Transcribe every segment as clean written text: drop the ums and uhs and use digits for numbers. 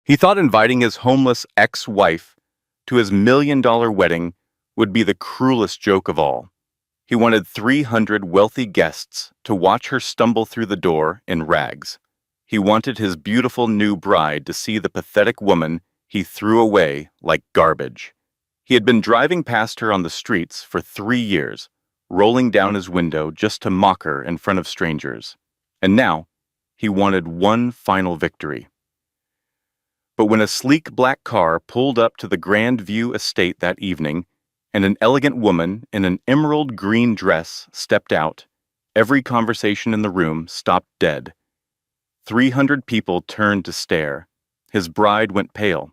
He thought inviting his homeless ex-wife to his $1 million wedding would be the cruelest joke of all. He wanted 300 wealthy guests to watch her stumble through the door in rags. He wanted his beautiful new bride to see the pathetic woman he threw away like garbage. He had been driving past her on the streets for 3 years, rolling down his window just to mock her in front of strangers. And now, he wanted one final victory. But when a sleek black car pulled up to the Grand View estate that evening, and an elegant woman in an emerald green dress stepped out, every conversation in the room stopped dead. 300 people turned to stare. His bride went pale.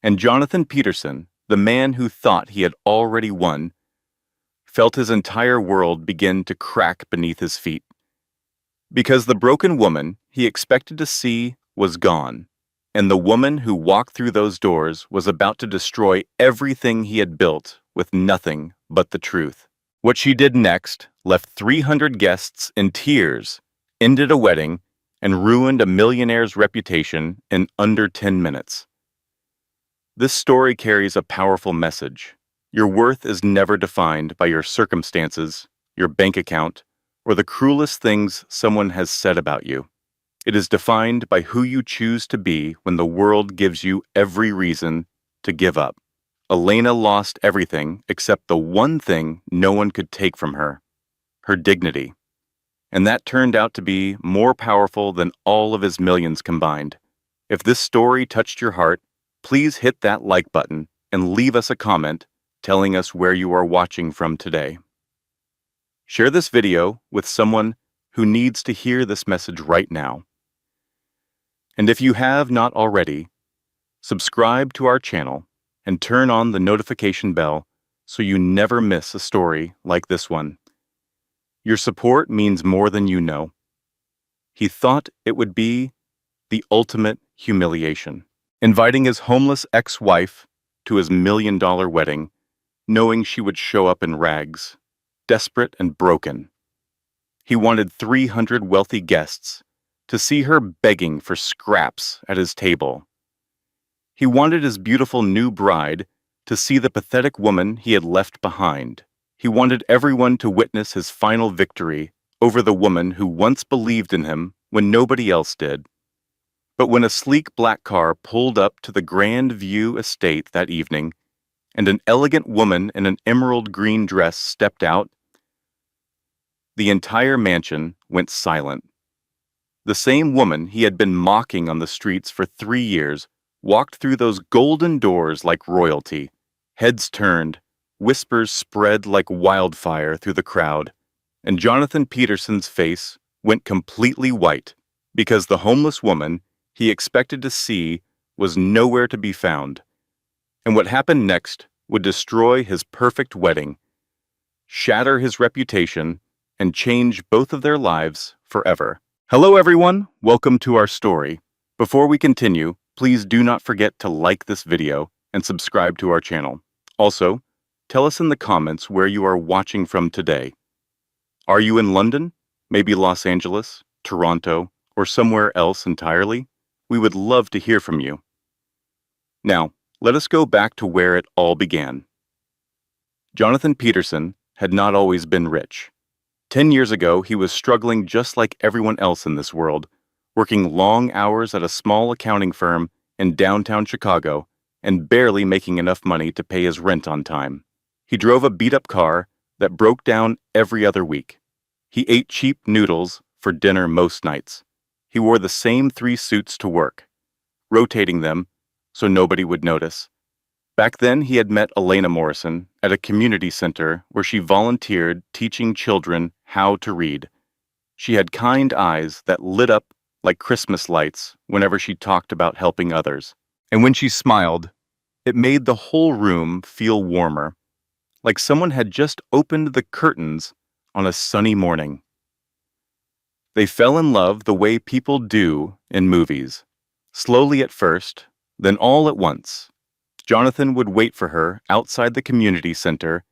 And Jonathan Peterson, the man who thought he had already won, felt his entire world begin to crack beneath his feet. Because the broken woman he expected to see was gone, and the woman who walked through those doors was about to destroy everything he had built with nothing but the truth. What she did next left 300 guests in tears, ended a wedding, and ruined a millionaire's reputation in under 10 minutes. This story carries a powerful message. Your worth is never defined by your circumstances, your bank account, or the cruelest things someone has said about you. It is defined by who you choose to be when the world gives you every reason to give up. Elena lost everything except the one thing no one could take from her, her dignity. And that turned out to be more powerful than all of his millions combined. If this story touched your heart, please hit that like button and leave us a comment telling us where you are watching from today. Share this video with someone who needs to hear this message right now. And if you have not already, subscribe to our channel and turn on the notification bell so you never miss a story like this one. Your support means more than you know. He thought it would be the ultimate humiliation, inviting his homeless ex-wife to his $1 million wedding, knowing she would show up in rags, desperate and broken. He wanted 300 wealthy guests to see her begging for scraps at his table. He wanted his beautiful new bride to see the pathetic woman he had left behind. He wanted everyone to witness his final victory over the woman who once believed in him when nobody else did. But when a sleek black car pulled up to the Grand View estate that evening, and an elegant woman in an emerald green dress stepped out, the entire mansion went silent. The same woman he had been mocking on the streets for 3 years walked through those golden doors like royalty. Heads turned, whispers spread like wildfire through the crowd, and Jonathan Peterson's face went completely white because the homeless woman he expected to see was nowhere to be found. And what happened next would destroy his perfect wedding, shatter his reputation, and change both of their lives forever. Hello everyone, welcome to our story. Before we continue, please do not forget to like this video and subscribe to our channel. Also, tell us in the comments where you are watching from today. Are you in London, maybe Los Angeles, Toronto, or somewhere else entirely? We would love to hear from you. Now, let us go back to where it all began. Jonathan Peterson had not always been rich. 10 years ago, he was struggling just like everyone else in this world, working long hours at a small accounting firm in downtown Chicago and barely making enough money to pay his rent on time. He drove a beat-up car that broke down every other week. He ate cheap noodles for dinner most nights. He wore the same 3 suits to work, rotating them so nobody would notice. Back then, he had met Elena Morrison at a community center where she volunteered teaching children how to read. She had kind eyes that lit up like Christmas lights whenever she talked about helping others. And when she smiled, it made the whole room feel warmer, like someone had just opened the curtains on a sunny morning. They fell in love the way people do in movies, slowly at first, then all at once. Jonathan would wait for her outside the community center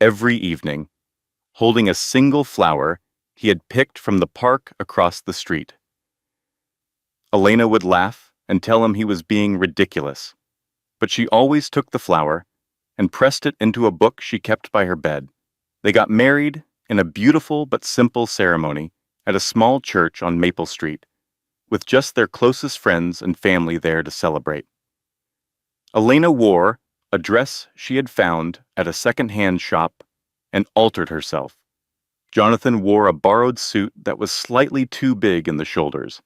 every evening, holding a single flower he had picked from the park across the street. Elena would laugh and tell him he was being ridiculous. But she always took the flower and pressed it into a book she kept by her bed. They got married in a beautiful but simple ceremony at a small church on Maple Street, with just their closest friends and family there to celebrate. Elena wore a dress she had found at a second-hand shop and altered herself. Jonathan wore a borrowed suit that was slightly too big in the shoulders.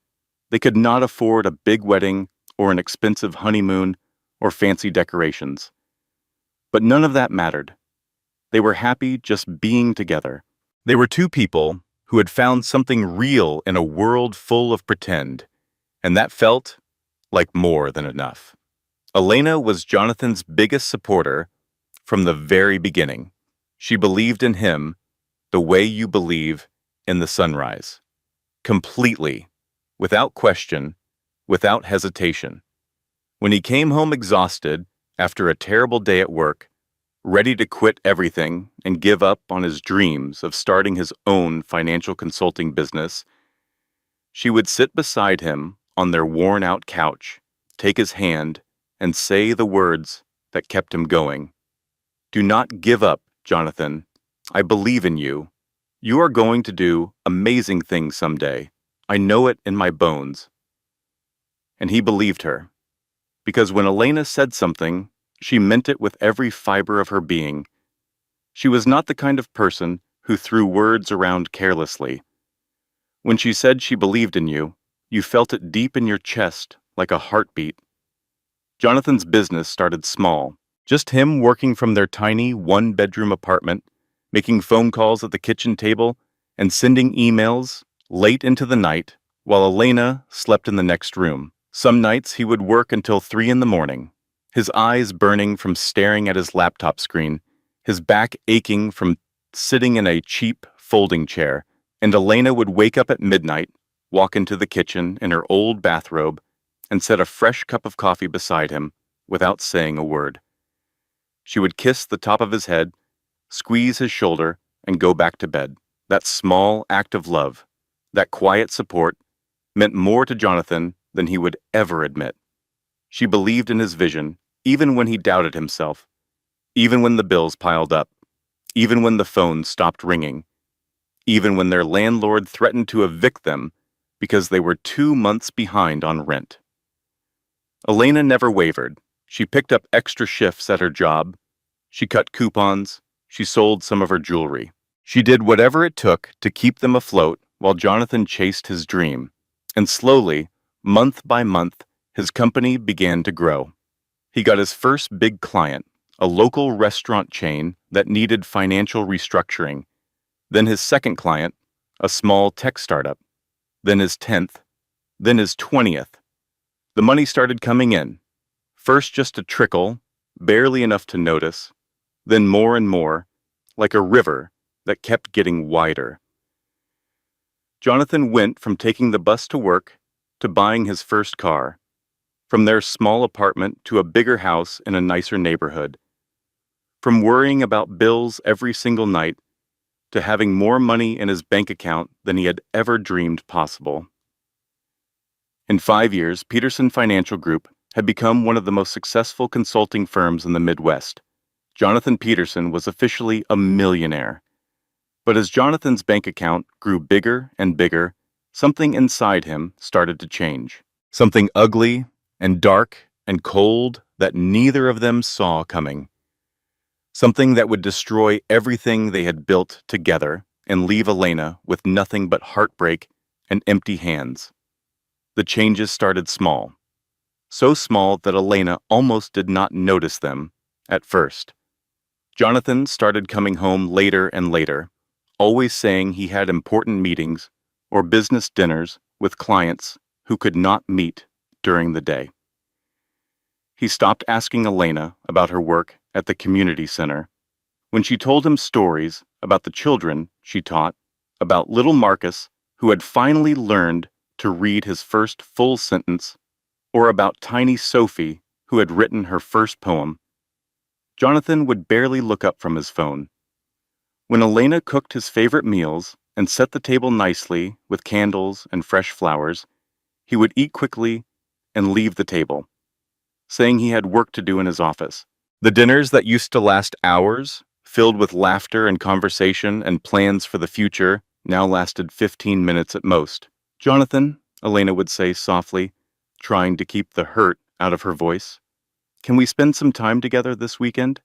They could not afford a big wedding or an expensive honeymoon or fancy decorations. But none of that mattered. They were happy just being together. They were two people who had found something real in a world full of pretend, and that felt like more than enough. Elena was Jonathan's biggest supporter from the very beginning. She believed in him the way you believe in the sunrise. Completely, without question, without hesitation. When he came home exhausted after a terrible day at work, ready to quit everything and give up on his dreams of starting his own financial consulting business, she would sit beside him on their worn-out couch, take his hand, and say the words that kept him going. "Do not give up, Jonathan. I believe in you. You are going to do amazing things someday. I know it in my bones." And he believed her, because when Elena said something, she meant it with every fiber of her being. She was not the kind of person who threw words around carelessly. When she said she believed in you, you felt it deep in your chest like a heartbeat. Jonathan's business started small, just him working from their tiny one-bedroom apartment, making phone calls at the kitchen table, and sending emails late into the night while Elena slept in the next room. Some nights he would work until 3 in the morning, his eyes burning from staring at his laptop screen, his back aching from sitting in a cheap folding chair, and Elena would wake up at midnight, walk into the kitchen in her old bathrobe, and set a fresh cup of coffee beside him without saying a word. She would kiss the top of his head, squeeze his shoulder, and go back to bed. That small act of love, that quiet support, meant more to Jonathan than he would ever admit. She believed in his vision, even when he doubted himself, even when the bills piled up, even when the phone stopped ringing, even when their landlord threatened to evict them because they were 2 months behind on rent. Elena never wavered. She picked up extra shifts at her job. She cut coupons. She sold some of her jewelry. She did whatever it took to keep them afloat while Jonathan chased his dream. And slowly, month by month, his company began to grow. He got his first big client, a local restaurant chain that needed financial restructuring. Then his second client, a small tech startup. Then his 10th. Then his 20th. The money started coming in. First just a trickle, barely enough to notice. Then more and more, like a river that kept getting wider. Jonathan went from taking the bus to work to buying his first car, from their small apartment to a bigger house in a nicer neighborhood, from worrying about bills every single night to having more money in his bank account than he had ever dreamed possible. In 5 years, Peterson Financial Group had become one of the most successful consulting firms in the Midwest. Jonathan Peterson was officially a millionaire. But as Jonathan's bank account grew bigger and bigger, something inside him started to change. Something ugly and dark and cold that neither of them saw coming. Something that would destroy everything they had built together and leave Elena with nothing but heartbreak and empty hands. The changes started small. So small that Elena almost did not notice them at first. Jonathan started coming home later and later, always saying he had important meetings or business dinners with clients who could not meet during the day. He stopped asking Elena about her work at the community center. When she told him stories about the children she taught, about little Marcus, who had finally learned to read his first full sentence, or about tiny Sophie, who had written her first poem, Jonathan would barely look up from his phone. When Elena cooked his favorite meals and set the table nicely with candles and fresh flowers, he would eat quickly and leave the table, saying he had work to do in his office. The dinners that used to last hours, filled with laughter and conversation and plans for the future, now lasted 15 minutes at most. "Jonathan," Elena would say softly, trying to keep the hurt out of her voice, "can we spend some time together this weekend?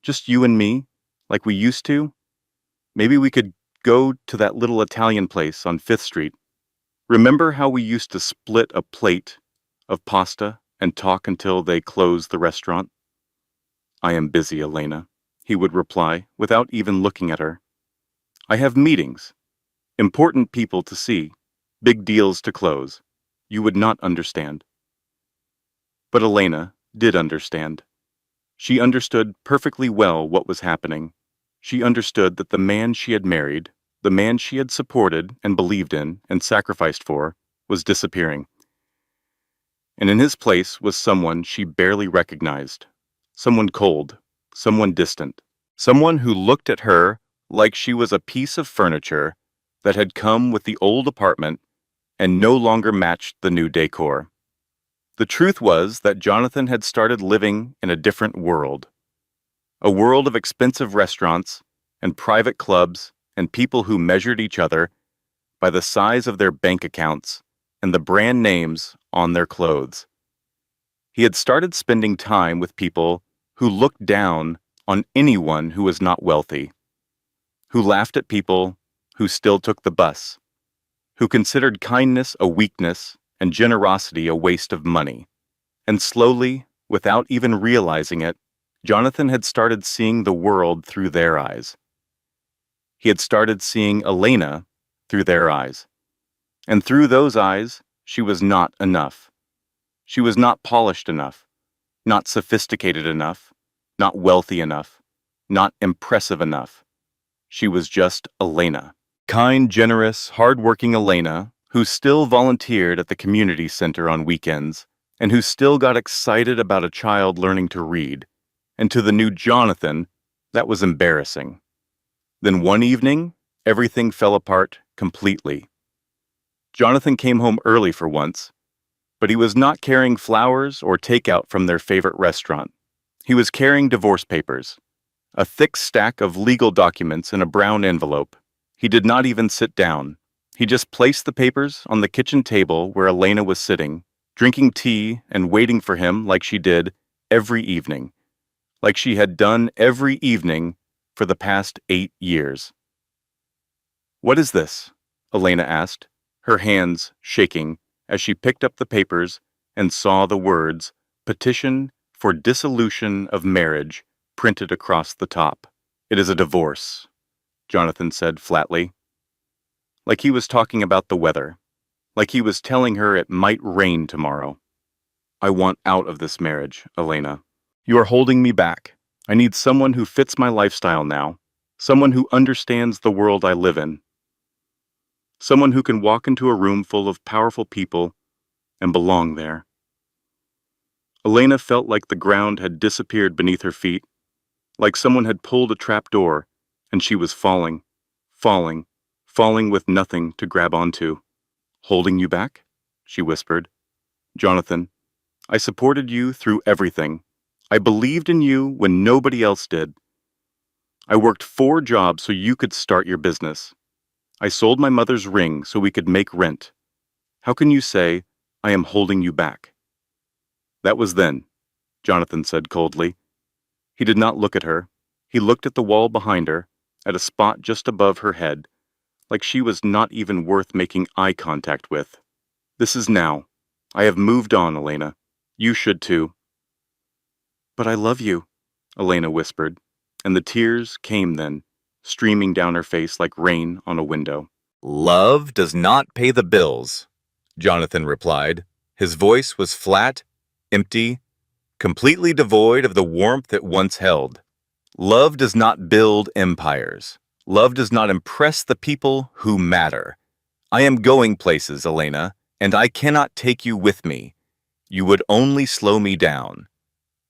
Just you and me, like we used to? Maybe we could go to that little Italian place on 5th Street. Remember how we used to split a plate of pasta and talk until they closed the restaurant?" "I am busy, Elena," he would reply without even looking at her. "I have meetings, important people to see, big deals to close. You would not understand." But Elena did understand. She understood perfectly well what was happening. She understood that the man she had married, the man she had supported and believed in and sacrificed for, was disappearing. And in his place was someone she barely recognized. Someone cold, someone distant, someone who looked at her like she was a piece of furniture that had come with the old apartment and no longer matched the new decor. The truth was that Jonathan had started living in a different world. A world of expensive restaurants and private clubs and people who measured each other by the size of their bank accounts and the brand names on their clothes. He had started spending time with people who looked down on anyone who was not wealthy, who laughed at people who still took the bus, who considered kindness a weakness and generosity a waste of money. And slowly, without even realizing it, Jonathan had started seeing the world through their eyes. He had started seeing Elena through their eyes. And through those eyes, she was not enough. She was not polished enough, not sophisticated enough, not wealthy enough, not impressive enough. She was just Elena. Kind, generous, hard-working Elena, who still volunteered at the community center on weekends, and who still got excited about a child learning to read. And to the new Jonathan, that was embarrassing. Then one evening, everything fell apart completely. Jonathan came home early for once, but he was not carrying flowers or takeout from their favorite restaurant. He was carrying divorce papers, a thick stack of legal documents in a brown envelope. He did not even sit down. He just placed the papers on the kitchen table where Elena was sitting, drinking tea and waiting for him like she did every evening, like she had done every evening for the past 8 years. "What is this?" Elena asked, her hands shaking as she picked up the papers and saw the words, "Petition for dissolution of marriage," printed across the top. "It is a divorce," Jonathan said flatly. Like he was talking about the weather, like he was telling her it might rain tomorrow. "I want out of this marriage, Elena. You are holding me back. I need someone who fits my lifestyle now, someone who understands the world I live in, someone who can walk into a room full of powerful people and belong there." Elena felt like the ground had disappeared beneath her feet, like someone had pulled a trap door, and she was falling, falling, falling with nothing to grab onto. "Holding you back?" she whispered. "Jonathan, I supported you through everything. I believed in you when nobody else did. I worked 4 jobs so you could start your business. I sold my mother's ring so we could make rent. How can you say, I am holding you back?" "That was then," Jonathan said coldly. He did not look at her. He looked at the wall behind her, at a spot just above her head, like she was not even worth making eye contact with. "This is now. I have moved on, Elena. You should too." "But I love you," Elena whispered, and the tears came then, streaming down her face like rain on a window. "Love does not pay the bills," Jonathan replied. His voice was flat, empty, completely devoid of the warmth it once held. "Love does not build empires. Love does not impress the people who matter. I am going places, Elena, and I cannot take you with me. You would only slow me down."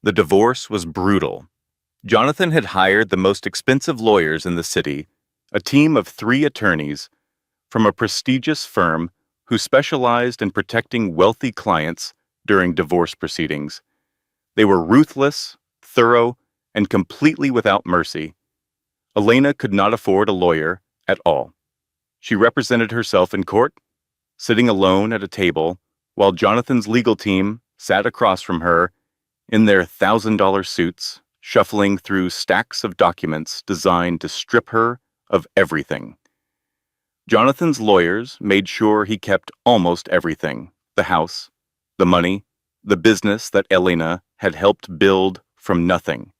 The divorce was brutal. Jonathan had hired the most expensive lawyers in the city, a team of 3 attorneys from a prestigious firm who specialized in protecting wealthy clients during divorce proceedings. They were ruthless, thorough, and completely without mercy. Elena could not afford a lawyer at all. She represented herself in court, sitting alone at a table, while Jonathan's legal team sat across from her in their $1,000 suits, shuffling through stacks of documents designed to strip her of everything. Jonathan's lawyers made sure he kept almost everything: the house, the money, the business that Elena had helped build from nothing,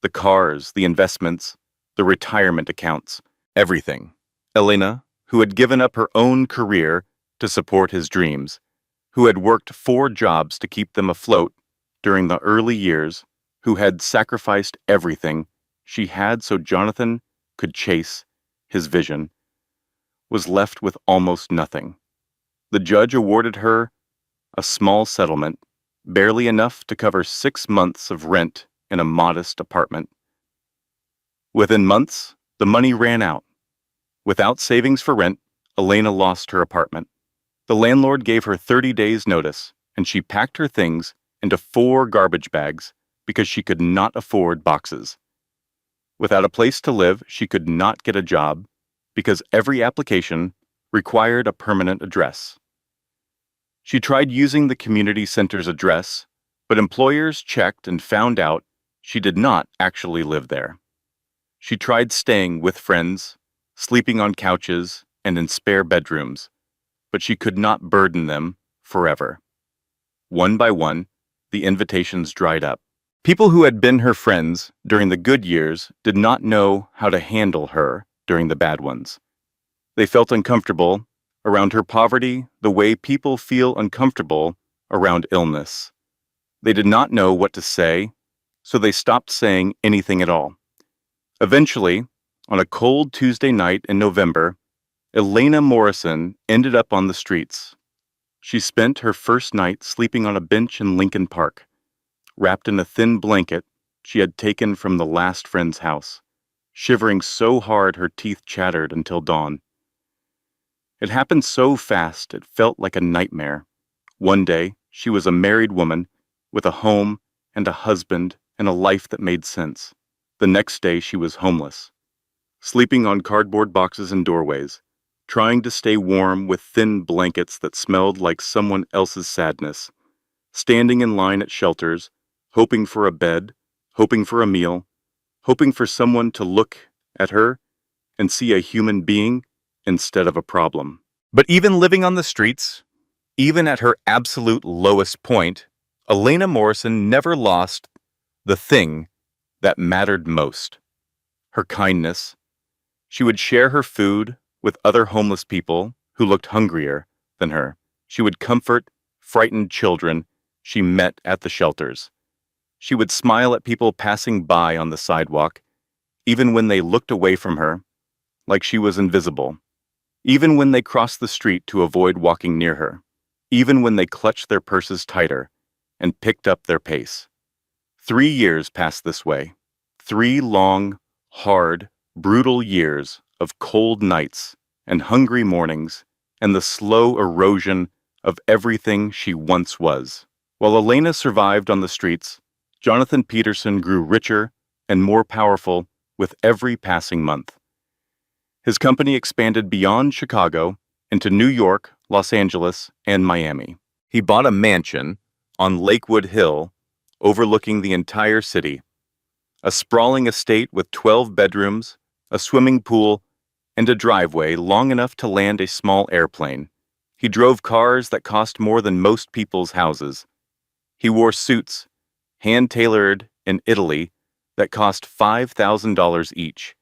the cars, the investments, the retirement accounts, everything. Elena, who had given up her own career to support his dreams, who had worked 4 jobs to keep them afloat during the early years, who had sacrificed everything she had so Jonathan could chase his vision, was left with almost nothing. The judge awarded her a small settlement, barely enough to cover 6 months of rent in a modest apartment. Within months, the money ran out. Without savings for rent, Elena lost her apartment. The landlord gave her 30 days' notice, and she packed her things into 4 garbage bags because she could not afford boxes. Without a place to live, she could not get a job because every application required a permanent address. She tried using the community center's address, but employers checked and found out she did not actually live there. She tried staying with friends, sleeping on couches and in spare bedrooms, but she could not burden them forever. One by one, the invitations dried up. People who had been her friends during the good years did not know how to handle her during the bad ones. They felt uncomfortable around her poverty the way people feel uncomfortable around illness. They did not know what to say, so they stopped saying anything at all. Eventually, on a cold Tuesday night in November, Elena Morrison ended up on the streets. She spent her first night sleeping on a bench in Lincoln Park, wrapped in a thin blanket she had taken from the last friend's house, shivering so hard her teeth chattered until dawn. It happened so fast it felt like a nightmare. One day, she was a married woman with a home and a husband and a life that made sense. The next day, she was homeless, sleeping on cardboard boxes in doorways, trying to stay warm with thin blankets that smelled like someone else's sadness, standing in line at shelters, hoping for a bed, hoping for a meal, hoping for someone to look at her and see a human being instead of a problem. But even living on the streets, even at her absolute lowest point, Elena Morrison never lost the thing that mattered most: her kindness. She would share her food with other homeless people who looked hungrier than her. She would comfort frightened children she met at the shelters. She would smile at people passing by on the sidewalk, even when they looked away from her, like she was invisible. Even when they crossed the street to avoid walking near her. Even when they clutched their purses tighter and picked up their pace. 3 years passed this way. 3 long, hard, brutal years of cold nights and hungry mornings and the slow erosion of everything she once was. While Elena survived on the streets, Jonathan Peterson grew richer and more powerful with every passing month. His company expanded beyond Chicago into New York, Los Angeles, and Miami. He bought a mansion on Lakewood Hill overlooking the entire city, a sprawling estate with 12 bedrooms, a swimming pool, and a driveway long enough to land a small airplane. He drove cars that cost more than most people's houses. He wore suits, hand-tailored in Italy, that cost $5,000 each.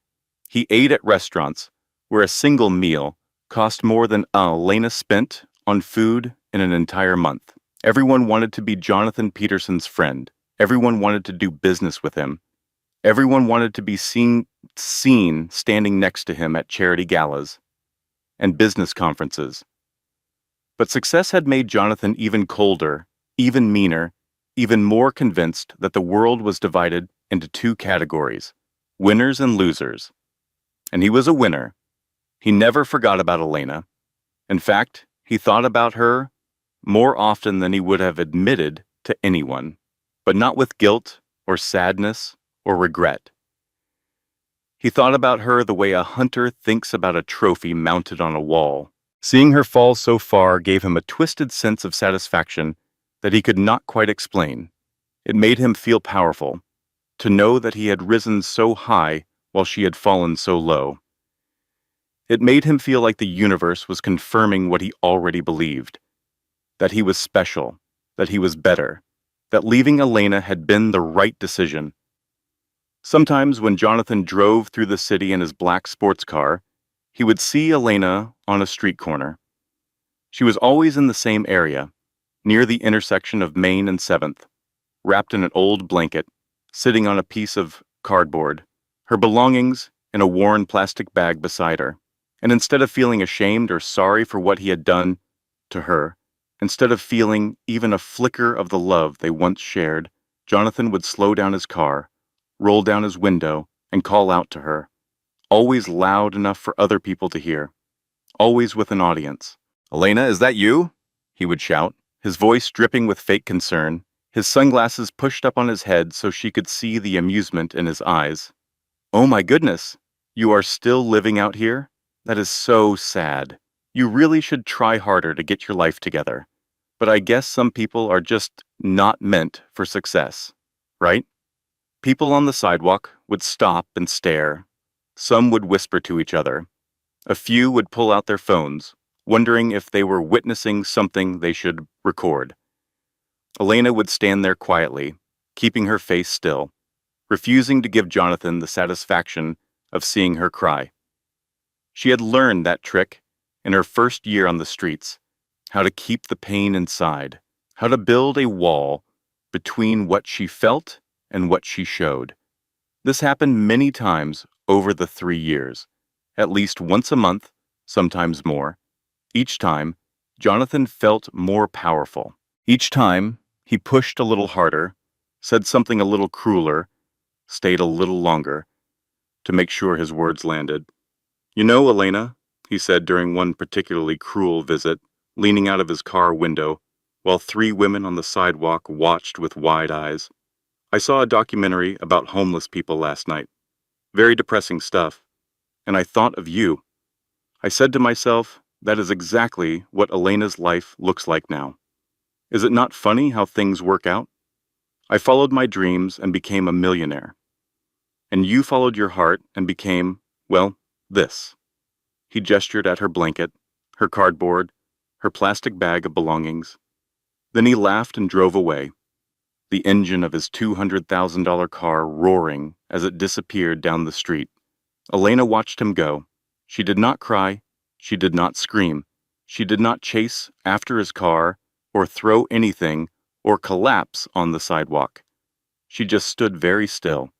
He ate at restaurants where a single meal cost more than Elena spent on food in an entire month. Everyone wanted to be Jonathan Peterson's friend. Everyone wanted to do business with him. Everyone wanted to be seen standing next to him at charity galas and business conferences. But success had made Jonathan even colder, even meaner, even more convinced that the world was divided into 2 categories: winners and losers. And he was a winner. He never forgot about Elena. In fact, he thought about her more often than he would have admitted to anyone, but not with guilt or sadness or regret. He thought about her the way a hunter thinks about a trophy mounted on a wall. Seeing her fall so far gave him a twisted sense of satisfaction that he could not quite explain. It made him feel powerful, to know that he had risen so high while she had fallen so low. It made him feel like the universe was confirming what he already believed, that he was special, that he was better, that leaving Elena had been the right decision. Sometimes when Jonathan drove through the city in his black sports car, he would see Elena on a street corner. She was always in the same area, near the intersection of Main and 7th, wrapped in an old blanket, sitting on a piece of cardboard, her belongings in a worn plastic bag beside her. And instead of feeling ashamed or sorry for what he had done to her, instead of feeling even a flicker of the love they once shared, Jonathan would slow down his car, roll down his window, and call out to her, always loud enough for other people to hear, always with an audience. "Elena, is that you?" he would shout, his voice dripping with fake concern, his sunglasses pushed up on his head so she could see the amusement in his eyes. "Oh my goodness, you are still living out here? That is so sad. You really should try harder to get your life together. But I guess some people are just not meant for success, right?" People on the sidewalk would stop and stare. Some would whisper to each other. A few would pull out their phones, wondering if they were witnessing something they should record. Elena would stand there quietly, keeping her face still, refusing to give Jonathan the satisfaction of seeing her cry. She had learned that trick in her first year on the streets, how to keep the pain inside, how to build a wall between what she felt and what she showed. This happened many times over the 3 years, at least once a month, sometimes more. Each time, Jonathan felt more powerful. Each time, he pushed a little harder, said something a little crueler, stayed a little longer, to make sure his words landed. "You know, Elena," he said during one particularly cruel visit, leaning out of his car window, while 3 women on the sidewalk watched with wide eyes. "I saw a documentary about homeless people last night. Very depressing stuff. And I thought of you. I said to myself, that is exactly what Elena's life looks like now. Is it not funny how things work out? I followed my dreams and became a millionaire. And you followed your heart and became, well, this." He gestured at her blanket, her cardboard, her plastic bag of belongings. Then he laughed and drove away, the engine of his $200,000 car roaring as it disappeared down the street. Elena watched him go. She did not cry. She did not scream. She did not chase after his car or throw anything or collapse on the sidewalk. She just stood very still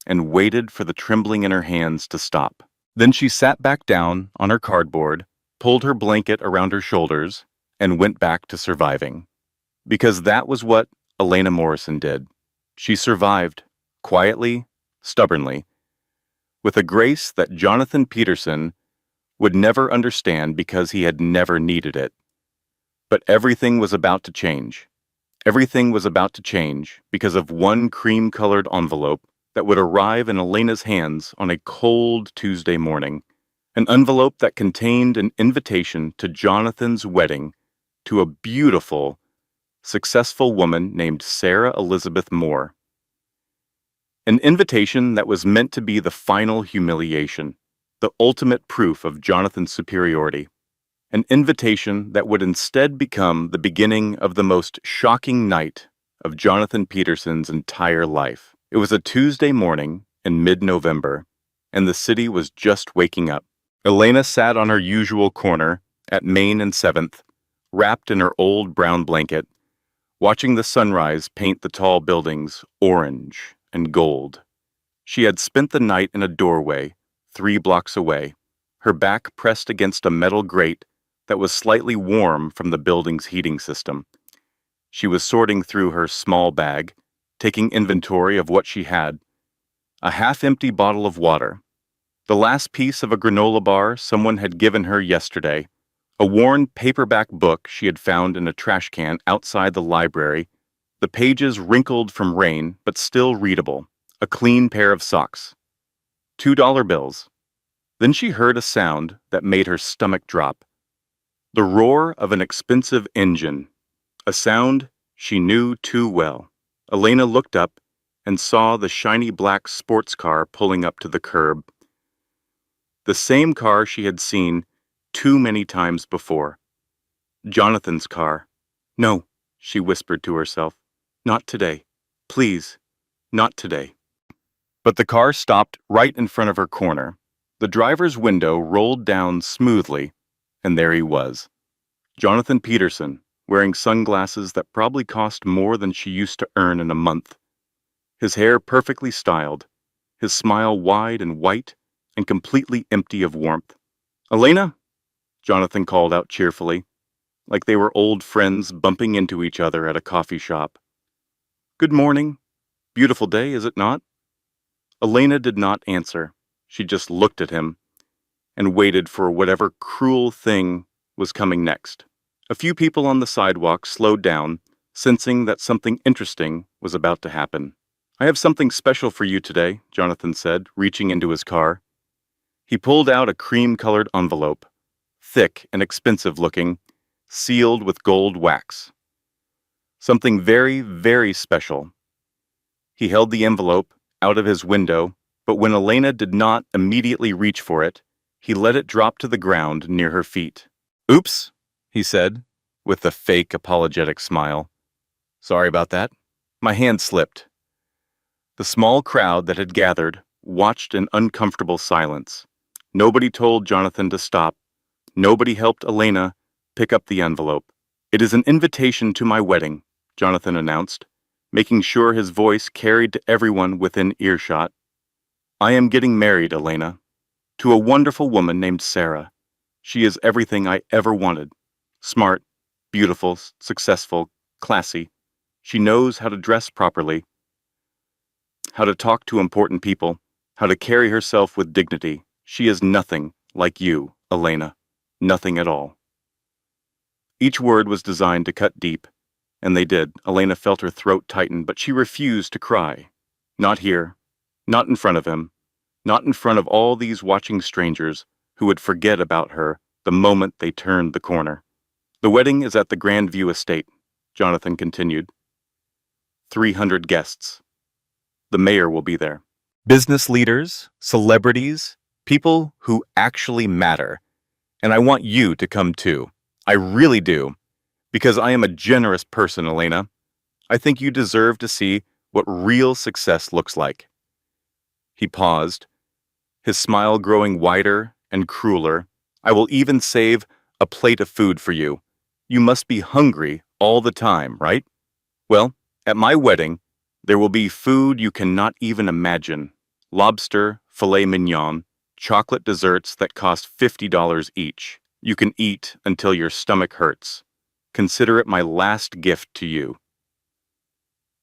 and waited for the trembling in her hands to stop. Then she sat back down on her cardboard, pulled her blanket around her shoulders, and went back to surviving. Because that was what Elena Morrison did. She survived, quietly, stubbornly, with a grace that Jonathan Peterson would never understand because he had never needed it. But everything was about to change. Everything was about to change because of one cream-colored envelope that would arrive in Elena's hands on a cold Tuesday morning. An envelope that contained an invitation to Jonathan's wedding to a beautiful, successful woman named Sarah Elizabeth Moore. An invitation that was meant to be the final humiliation, the ultimate proof of Jonathan's superiority. An invitation that would instead become the beginning of the most shocking night of Jonathan Peterson's entire life. It was a Tuesday morning in mid-November, and the city was just waking up. Elena sat on her usual corner at Main and 7th, wrapped in her old brown blanket, watching the sunrise paint the tall buildings orange and gold. She had spent the night in a doorway 3 blocks away, her back pressed against a metal grate that was slightly warm from the building's heating system. She was sorting through her small bag, taking inventory of what she had. A half-empty bottle of water, the last piece of a granola bar someone had given her yesterday, A worn paperback book she had found in a trash can outside the library, the pages wrinkled from rain but still readable, a clean pair of socks. $2 bills. Then she heard a sound that made her stomach drop. The roar of an expensive engine, a sound she knew too well. Elena looked up and saw the shiny black sports car pulling up to the curb. The same car she had seen too many times before. Jonathan's car. No, she whispered to herself. Not today. Please, not today. But the car stopped right in front of her corner. The driver's window rolled down smoothly, and there he was. Jonathan Peterson, wearing sunglasses that probably cost more than she used to earn in a month. His hair perfectly styled, his smile wide and white and completely empty of warmth. "Elena?" Jonathan called out cheerfully, like they were old friends bumping into each other at a coffee shop. "Good morning. Beautiful day, is it not?" Elena did not answer. She just looked at him and waited for whatever cruel thing was coming next. A few people on the sidewalk slowed down, sensing that something interesting was about to happen. "I have something special for you today," Jonathan said, reaching into his car. He pulled out a cream-colored envelope, thick and expensive-looking, sealed with gold wax. Something very, very special. He held the envelope out of his window, but when Elena did not immediately reach for it, he let it drop to the ground near her feet. "Oops," he said, with a fake apologetic smile. "Sorry about that. My hand slipped." The small crowd that had gathered watched in uncomfortable silence. Nobody told Jonathan to stop. Nobody helped Elena pick up the envelope. "It is an invitation to my wedding," Jonathan announced, making sure his voice carried to everyone within earshot. "I am getting married, Elena, to a wonderful woman named Sarah. She is everything I ever wanted. Smart, beautiful, successful, classy. She knows how to dress properly, how to talk to important people, how to carry herself with dignity. She is nothing like you, Elena. Nothing at all." Each word was designed to cut deep, and they did. Elena felt her throat tighten, but she refused to cry. Not here, not in front of him, not in front of all these watching strangers who would forget about her the moment they turned the corner. "The wedding is at the Grandview Estate," Jonathan continued. 300 guests. The mayor will be there. Business leaders, celebrities, people who actually matter. And I want you to come too. I really do. Because I am a generous person, Elena. I think you deserve to see what real success looks like. He paused, his smile growing wider and crueler. "I will even save a plate of food for you. You must be hungry all the time, right? Well, at my wedding, there will be food you cannot even imagine. Lobster, filet mignon, chocolate desserts that cost $50 each. You can eat until your stomach hurts. Consider it my last gift to you."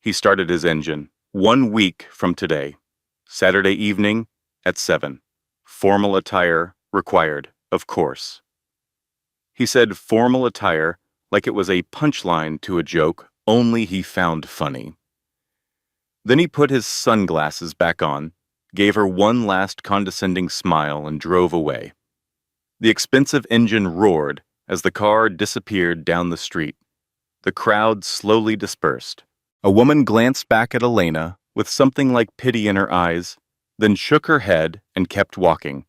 He started his engine. 1 week from today. Saturday evening at 7. Formal attire required, of course. He said formal attire like it was a punchline to a joke only he found funny. Then he put his sunglasses back on, gave her one last condescending smile, and drove away. The expensive engine roared as the car disappeared down the street. The crowd slowly dispersed. A woman glanced back at Elena with something like pity in her eyes, then shook her head and kept walking.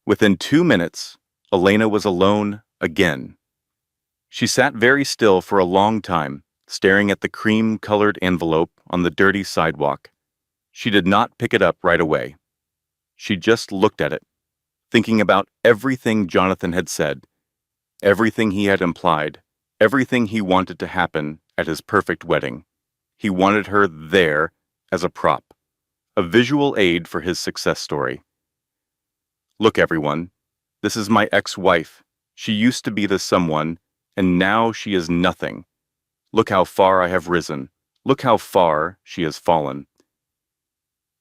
Within 2 minutes, Elena was alone again. She sat very still for a long time, staring at the cream-colored envelope on the dirty sidewalk. She did not pick it up right away. She just looked at it, thinking about everything Jonathan had said, everything he had implied, everything he wanted to happen at his perfect wedding. He wanted her there as a prop, a visual aid for his success story. "Look, everyone, this is my ex-wife. She used to be the someone, and now she is nothing. Look how far I have risen. Look how far she has fallen.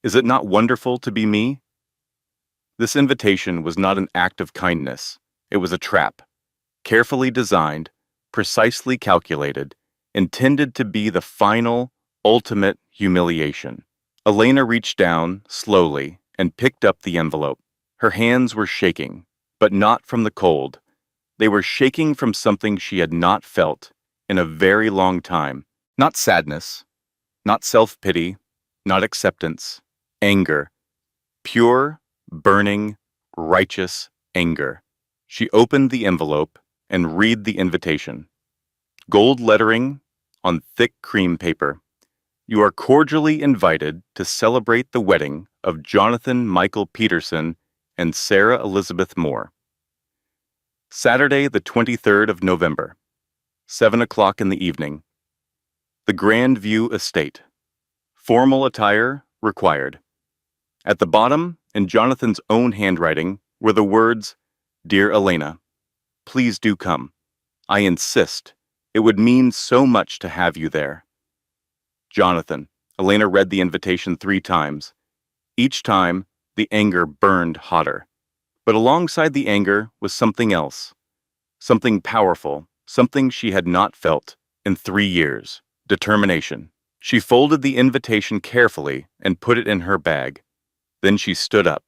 Is it not wonderful to be me?" This invitation was not an act of kindness. It was a trap. Carefully designed, precisely calculated, intended to be the final, ultimate humiliation. Elena reached down, slowly, and picked up the envelope. Her hands were shaking, but not from the cold. They were shaking from something she had not felt in a very long time. Not sadness, not self-pity, not acceptance. Anger. Pure, burning, righteous anger. She opened the envelope and read the invitation. Gold lettering on thick cream paper. You are cordially invited to celebrate the wedding of Jonathan Michael Peterson and Sarah Elizabeth Moore. Saturday, the 23rd of November, 7 o'clock in the evening. The Grand View Estate. Formal attire required. At the bottom, in Jonathan's own handwriting, were the words, Dear Elena, please do come. I insist. It would mean so much to have you there. Jonathan. Elena read the invitation 3 times. Each time, the anger burned hotter. But alongside the anger was something else. Something powerful, something she had not felt in 3 years. Determination. She folded the invitation carefully and put it in her bag. Then she stood up,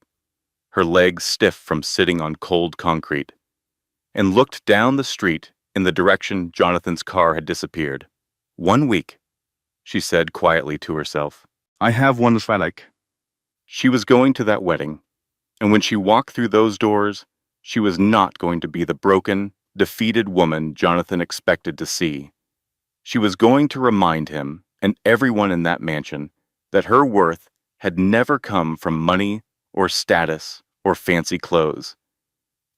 her legs stiff from sitting on cold concrete, and looked down the street in the direction Jonathan's car had disappeared. 1 week, she said quietly to herself. I have one like. She was going to that wedding, and when she walked through those doors, she was not going to be the broken, defeated woman Jonathan expected to see. She was going to remind him and everyone in that mansion that her worth had never come from money or status or fancy clothes.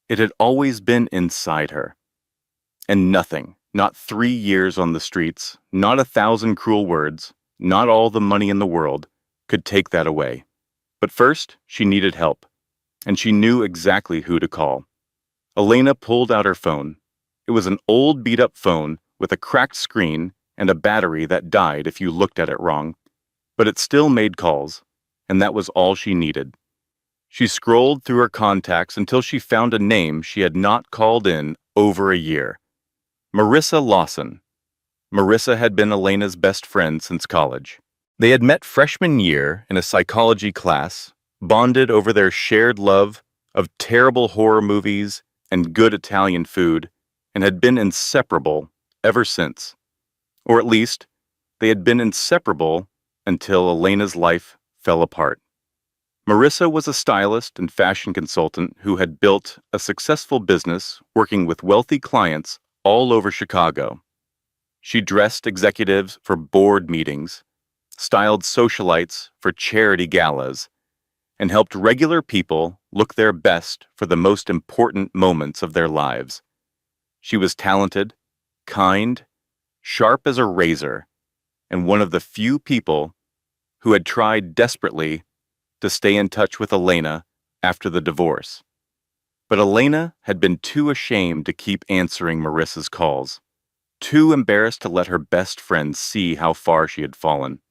It had always been inside her. And nothing, not 3 years on the streets, not 1,000 cruel words, not all the money in the world, could take that away. But first, she needed help, and she knew exactly who to call. Elena pulled out her phone. It was an old beat-up phone with a cracked screen and a battery that died if you looked at it wrong, but it still made calls, and that was all she needed. She scrolled through her contacts until she found a name she had not called in over a year. Marissa Lawson. Marissa had been Elena's best friend since college. They had met freshman year in a psychology class, bonded over their shared love of terrible horror movies and good Italian food, and had been inseparable ever since. Or at least, they had been inseparable until Elena's life fell apart. Marissa was a stylist and fashion consultant who had built a successful business working with wealthy clients all over Chicago. She dressed executives for board meetings, styled socialites for charity galas, and helped regular people look their best for the most important moments of their lives. She was talented, kind, sharp as a razor, and one of the few people who had tried desperately to stay in touch with Elena after the divorce. But Elena had been too ashamed to keep answering Marissa's calls, too embarrassed to let her best friend see how far she had fallen.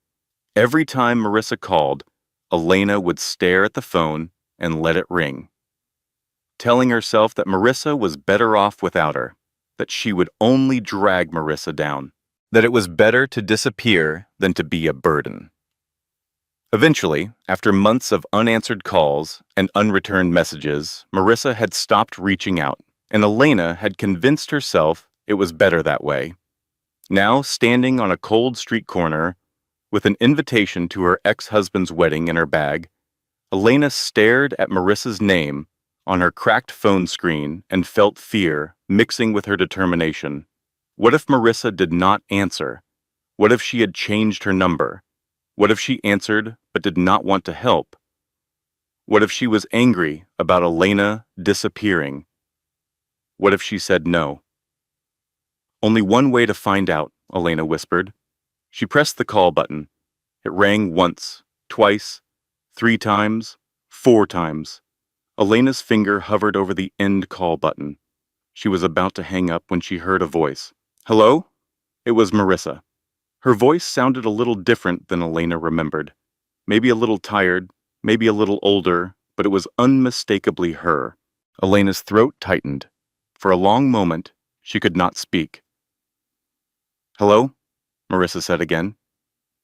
Every time Marissa called, Elena would stare at the phone and let it ring, telling herself that Marissa was better off without her, that she would only drag Marissa down, that it was better to disappear than to be a burden. Eventually, after months of unanswered calls and unreturned messages, Marissa had stopped reaching out, and Elena had convinced herself it was better that way. Now, standing on a cold street corner, with an invitation to her ex-husband's wedding in her bag, Elena stared at Marissa's name on her cracked phone screen and felt fear mixing with her determination. What if Marissa did not answer? What if she had changed her number? What if she answered but did not want to help? What if she was angry about Elena disappearing? What if she said no? Only one way to find out, Elena whispered. She pressed the call button. It rang once, twice, 3 times, 4 times. Elena's finger hovered over the end call button. She was about to hang up when she heard a voice. Hello? It was Marissa. Her voice sounded a little different than Elena remembered. Maybe a little tired, maybe a little older, but it was unmistakably her. Elena's throat tightened. For a long moment, She could not speak. "Hello?" Marissa said again.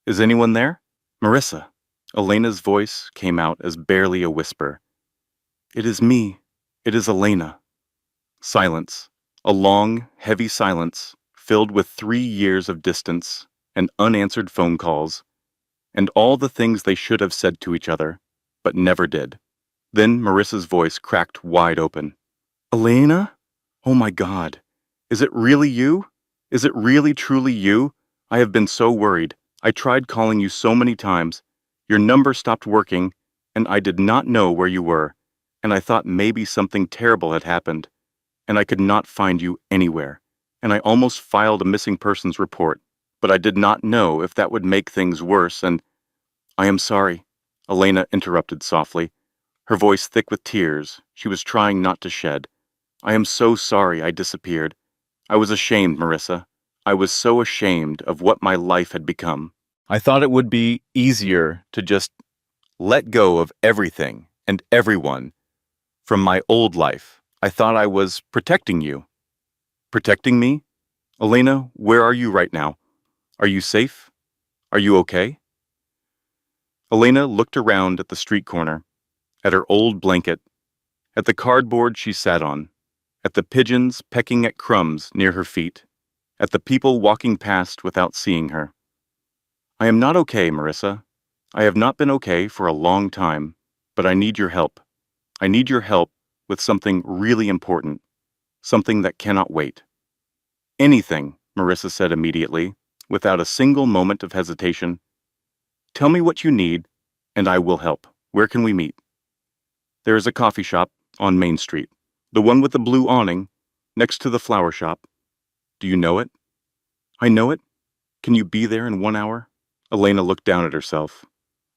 "Is anyone there?" "Marissa." Elena's voice came out as barely a whisper. "It is me. It is Elena." Silence. A long, heavy silence, filled with 3 years of distance and unanswered phone calls, and all the things they should have said to each other, but never did. Then Marissa's voice cracked wide open. "Elena? Oh my God. Is it really you? Is it really truly you? I have been so worried. I tried calling you so many times. Your number stopped working, and I did not know where you were, and I thought maybe something terrible had happened, and I could not find you anywhere, and I almost filed a missing persons report, but I did not know if that would make things worse, and—" "I am sorry," Elena interrupted softly, her voice thick with tears she was trying not to shed. "I am so sorry I disappeared. I was ashamed, Marissa. I was so ashamed of what my life had become. I thought it would be easier to just let go of everything and everyone from my old life. I thought I was protecting you." "Protecting me? Elena, where are you right now? Are you safe? Are you okay?" Elena looked around at the street corner, at her old blanket, at the cardboard she sat on, at the pigeons pecking at crumbs near her feet, at the people walking past without seeing her. "I am not okay, Marissa. I have not been okay for a long time, but I need your help. I need your help with something really important, something that cannot wait." "Anything," Marissa said immediately, without a single moment of hesitation. "Tell me what you need, and I will help. Where can we meet?" "There is a coffee shop on Main Street, the one with the blue awning, next to the flower shop." "Do you know it?" "I know it. Can you be there in 1 hour?" Elena looked down at herself.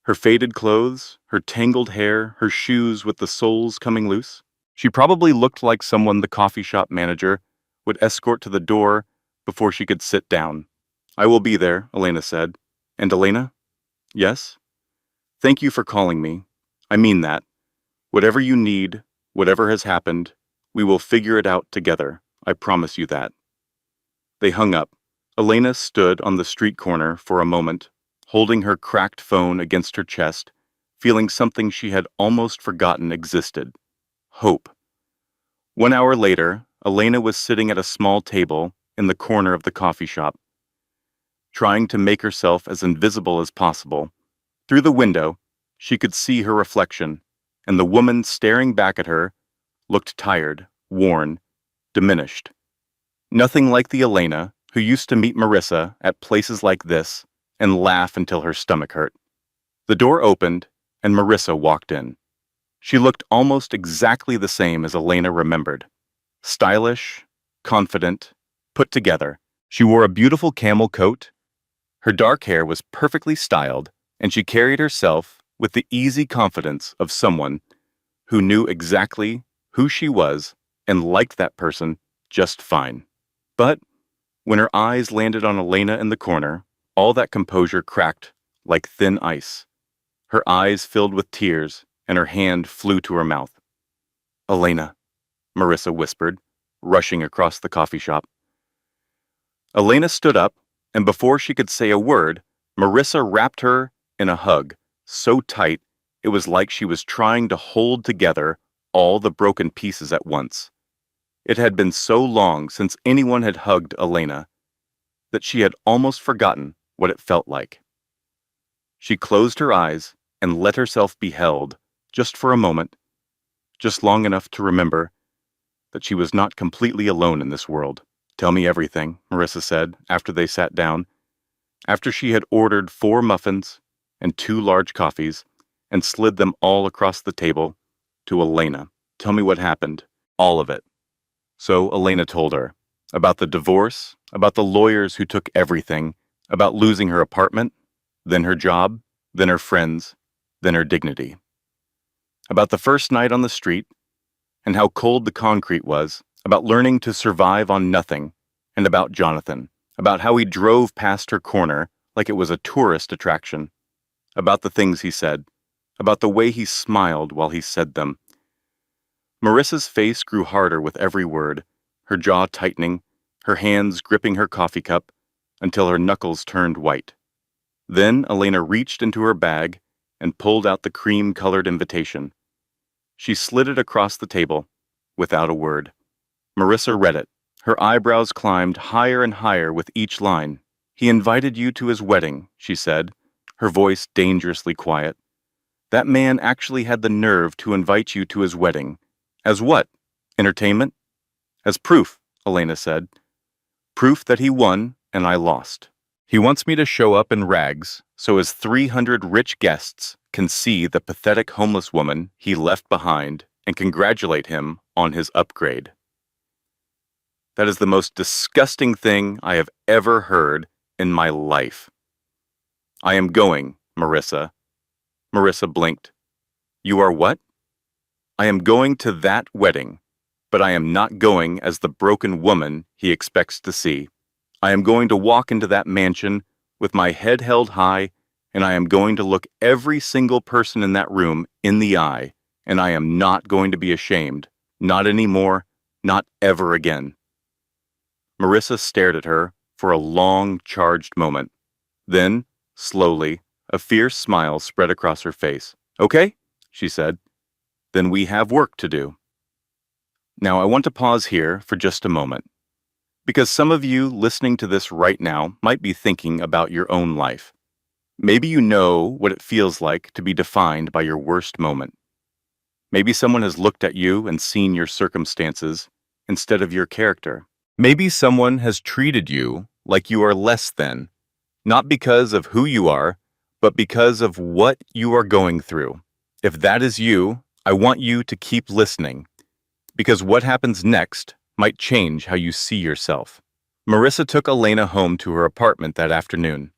Her faded clothes, her tangled hair, her shoes with the soles coming loose. She probably looked like someone the coffee shop manager would escort to the door before she could sit down. "I will be there," Elena said. "And Elena?" "Yes?" "Thank you for calling me. I mean that. Whatever you need, whatever has happened, we will figure it out together. I promise you that." They hung up. Elena stood on the street corner for a moment, holding her cracked phone against her chest, feeling something she had almost forgotten existed. Hope. 1 hour later, Elena was sitting at a small table in the corner of the coffee shop, trying to make herself as invisible as possible. Through the window, she could see her reflection, and the woman staring back at her looked tired, worn, diminished. Nothing like the Elena who used to meet Marissa at places like this and laugh until her stomach hurt. The door opened, and Marissa walked in. She looked almost exactly the same as Elena remembered. Stylish, confident, put together. She wore a beautiful camel coat. Her dark hair was perfectly styled, and she carried herself with the easy confidence of someone who knew exactly who she was and liked that person just fine. But when her eyes landed on Elena in the corner, all that composure cracked like thin ice. Her eyes filled with tears, and her hand flew to her mouth. "Elena," Marissa whispered, rushing across the coffee shop. Elena stood up, and before she could say a word, Marissa wrapped her in a hug, so tight it was like she was trying to hold together all the broken pieces at once. It had been so long since anyone had hugged Elena that she had almost forgotten what it felt like. She closed her eyes and let herself be held, just for a moment, just long enough to remember that she was not completely alone in this world. "Tell me everything," Marissa said after they sat down, after she had ordered 4 muffins and 2 large coffees and slid them all across the table to Elena. "Tell me what happened, all of it." So Elena told her about the divorce, about the lawyers who took everything, about losing her apartment, then her job, then her friends, then her dignity. About the first night on the street and how cold the concrete was, about learning to survive on nothing, and about Jonathan, about how he drove past her corner like it was a tourist attraction, about the things he said, about the way he smiled while he said them. Marissa's face grew harder with every word, her jaw tightening, her hands gripping her coffee cup until her knuckles turned white. Then Elena reached into her bag and pulled out the cream-colored invitation. She slid it across the table, without a word. Marissa read it. Her eyebrows climbed higher and higher with each line. "He invited you to his wedding," she said, her voice dangerously quiet. "That man actually had the nerve to invite you to his wedding. As what? Entertainment?" "As proof," Elena said. "Proof that he won and I lost. He wants me to show up in rags so his 300 rich guests can see the pathetic homeless woman he left behind and congratulate him on his upgrade." That is the most disgusting thing I have ever heard in my life. "I am going, Marissa." Marissa blinked. "You are what?" "I am going to that wedding, but I am not going as the broken woman he expects to see. I am going to walk into that mansion with my head held high, and I am going to look every single person in that room in the eye, and I am not going to be ashamed. Not anymore, not ever again." Marissa stared at her for a long, charged moment. Then, slowly, a fierce smile spread across her face. "Okay," she said. "Then we have work to do." Now I want to pause here for just a moment, because some of you listening to this right now might be thinking about your own life. Maybe you know what it feels like to be defined by your worst moment. Maybe someone has looked at you and seen your circumstances instead of your character. Maybe someone has treated you like you are less than, not because of who you are, but because of what you are going through. If that is you, I want you to keep listening, because what happens next might change how you see yourself. Marissa took Elena home to her apartment that afternoon.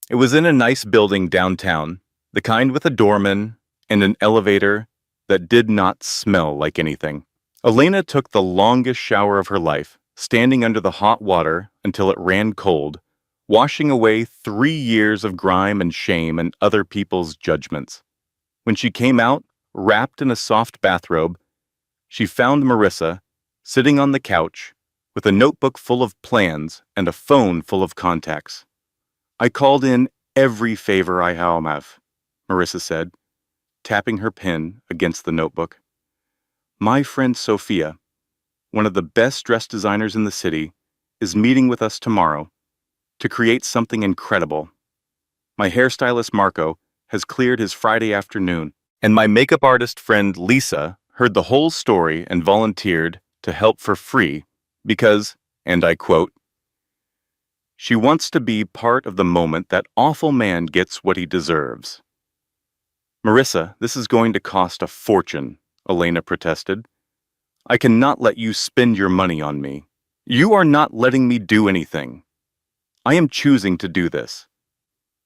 It was in a nice building downtown, the kind with a doorman and an elevator that did not smell like anything. Elena took the longest shower of her life, standing under the hot water until it ran cold, washing away 3 years of grime and shame and other people's judgments. When she came out, wrapped in a soft bathrobe, she found Marissa sitting on the couch with a notebook full of plans and a phone full of contacts. "I called in every favor I have," Marissa said, tapping her pen against the notebook. "My friend Sophia, one of the best dress designers in the city, is meeting with us tomorrow to create something incredible. My hairstylist Marco has cleared his Friday afternoon, and my makeup artist friend Lisa heard the whole story and volunteered to help for free because, and I quote, she wants to be part of the moment that awful man gets what he deserves." "Marissa, this is going to cost a fortune," Elena protested. "I cannot let you spend your money on me. You are not letting me do anything. I am choosing to do this.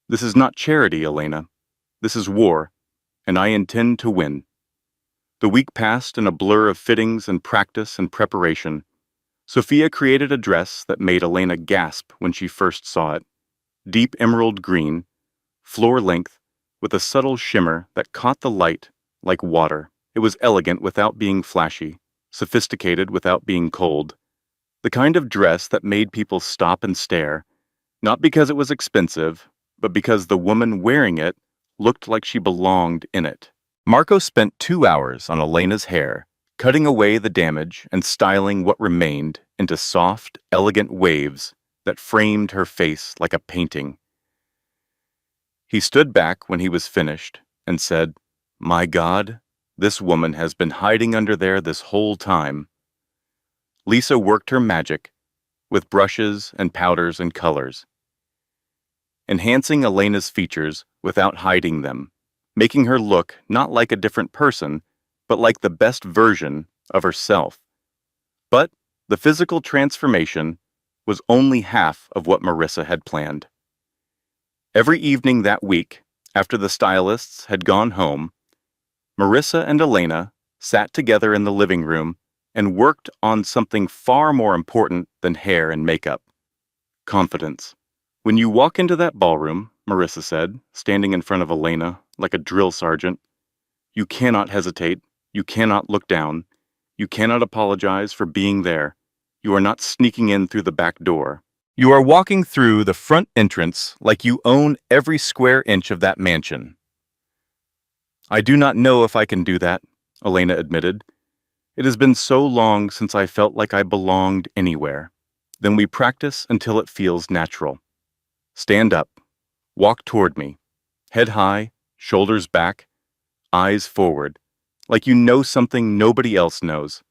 This is not charity, Elena. This is war, and I intend to win." The week passed in a blur of fittings and practice and preparation. Sophia created a dress that made Elena gasp when she first saw it. Deep emerald green, floor length, with a subtle shimmer that caught the light like water. It was elegant without being flashy, sophisticated without being cold. The kind of dress that made people stop and stare, not because it was expensive, but because the woman wearing it looked like she belonged in it. Marco spent 2 hours on Elena's hair, cutting away the damage and styling what remained into soft, elegant waves that framed her face like a painting. He stood back when he was finished and said, "My God, this woman has been hiding under there this whole time." Lisa worked her magic with brushes and powders and colors, enhancing Elena's features without hiding them, making her look not like a different person, but like the best version of herself. But the physical transformation was only half of what Marissa had planned. Every evening that week, after the stylists had gone home, Marissa and Elena sat together in the living room and worked on something far more important than hair and makeup: confidence. "When you walk into that ballroom," Marissa said, standing in front of Elena like a drill sergeant, "you cannot hesitate, you cannot look down, you cannot apologize for being there. You are not sneaking in through the back door. You are walking through the front entrance like you own every square inch of that mansion. I do not know if I can do that, Elena admitted. It has been so long since I felt like I belonged anywhere. Then we practice until it feels natural. Stand up. Walk toward me. Head high, shoulders back, eyes forward. Like you know something nobody else knows.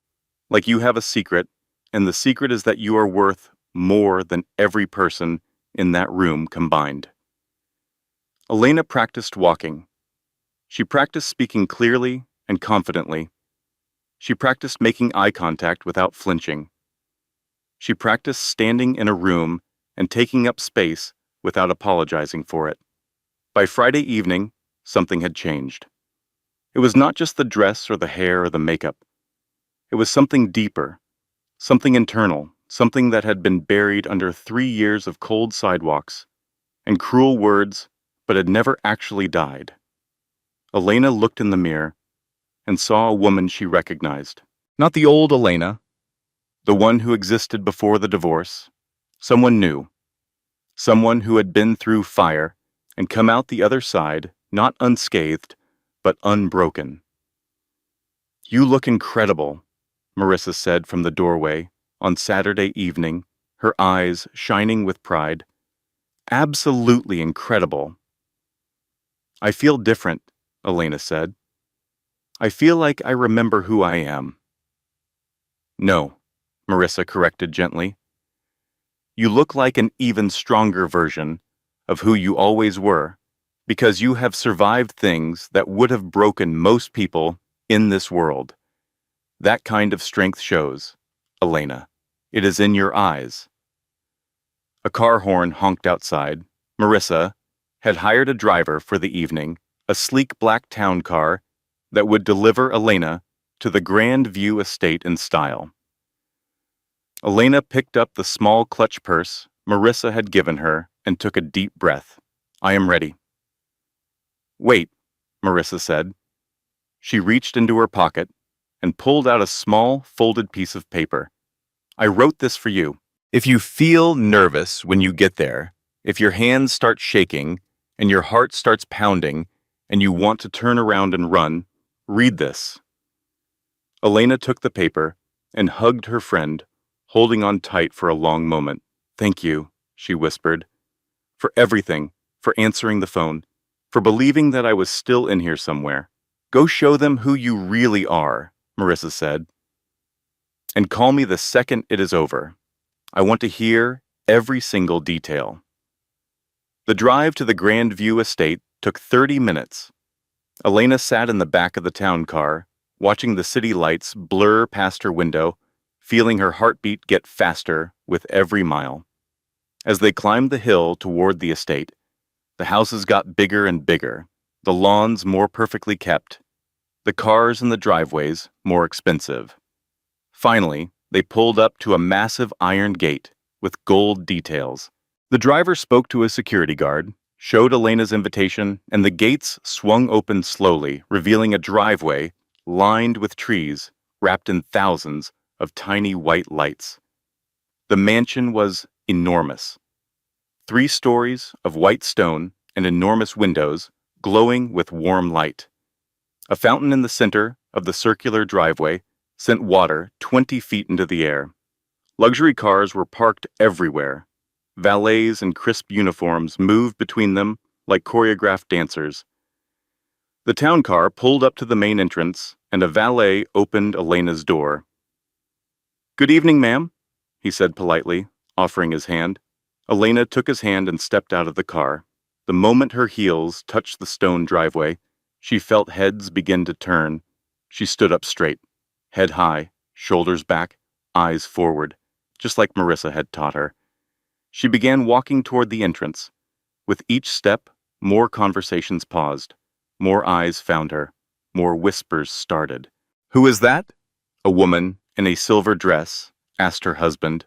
Like you have a secret, and the secret is that you are worth more than every person in that room combined. Elena practiced walking. She practiced speaking clearly and confidently. She practiced making eye contact without flinching. She practiced standing in a room and taking up space without apologizing for it. By Friday evening, something had changed. It was not just the dress or the hair or the makeup. It was something deeper, something internal, something that had been buried under 3 years of cold sidewalks and cruel words, but had never actually died. Elena looked in the mirror and saw a woman she recognized. Not the old Elena, the one who existed before the divorce. Someone new. Someone who had been through fire and come out the other side, not unscathed, but unbroken. You look incredible, Marissa said from the doorway on Saturday evening, her eyes shining with pride. Absolutely incredible. I feel different, Elena said. I feel like I remember who I am. No, Marissa corrected gently. You look like an even stronger version of who you always were, because you have survived things that would have broken most people in this world. That kind of strength shows, Elena. It is in your eyes. A car horn honked outside. Marissa had hired a driver for the evening, a sleek black town car that would deliver Elena to the Grand View estate in style. Elena picked up the small clutch purse Marissa had given her and took a deep breath. I am ready. Wait, Marissa said. She reached into her pocket and pulled out a small, folded piece of paper. I wrote this for you. If you feel nervous when you get there, if your hands start shaking and your heart starts pounding and you want to turn around and run, read this. Elena took the paper and hugged her friend, holding on tight for a long moment. Thank you, she whispered, for everything, for answering the phone, for believing that I was still in here somewhere. Go show them who you really are, Marissa said. And call me the second it is over. I want to hear every single detail. The drive to the Grand View estate took 30 minutes. Elena sat in the back of the town car, watching the city lights blur past her window, feeling her heartbeat get faster with every mile. As they climbed the hill toward the estate, the houses got bigger and bigger, the lawns more perfectly kept, the cars in the driveways more expensive. Finally, they pulled up to a massive iron gate with gold details. The driver spoke to a security guard, showed Elena's invitation, and the gates swung open slowly, revealing a driveway lined with trees wrapped in thousands of tiny white lights. The mansion was enormous. 3 stories of white stone and enormous windows glowing with warm light. A fountain in the center of the circular driveway sent water 20 feet into the air. Luxury cars were parked everywhere. Valets in crisp uniforms moved between them like choreographed dancers. The town car pulled up to the main entrance, and a valet opened Elena's door. Good evening, ma'am, he said politely, offering his hand. Elena took his hand and stepped out of the car. The moment her heels touched the stone driveway, she felt heads begin to turn. She stood up straight, head high, shoulders back, eyes forward, just like Marissa had taught her. She began walking toward the entrance. With each step, more conversations paused. More eyes found her. More whispers started. Who is that? A woman in a silver dress asked her husband.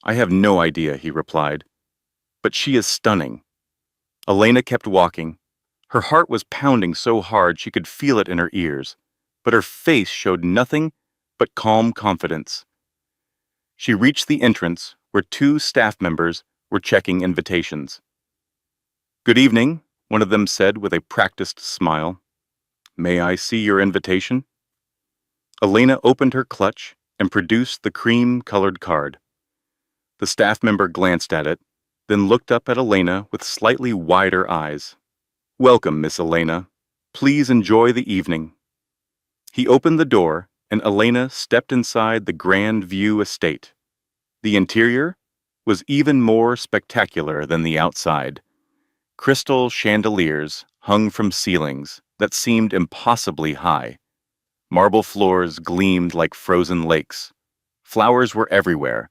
I have no idea, he replied. But she is stunning. Elena kept walking. Her heart was pounding so hard she could feel it in her ears, but her face showed nothing but calm confidence. She reached the entrance where two staff members were checking invitations. "Good evening," one of them said with a practiced smile. "May I see your invitation?" Elena opened her clutch and produced the cream-colored card. The staff member glanced at it, then looked up at Elena with slightly wider eyes. "Welcome, Miss Elena. Please enjoy the evening." He opened the door, and Elena stepped inside the Grand View estate. The interior was even more spectacular than the outside. Crystal chandeliers hung from ceilings that seemed impossibly high. Marble floors gleamed like frozen lakes. Flowers were everywhere,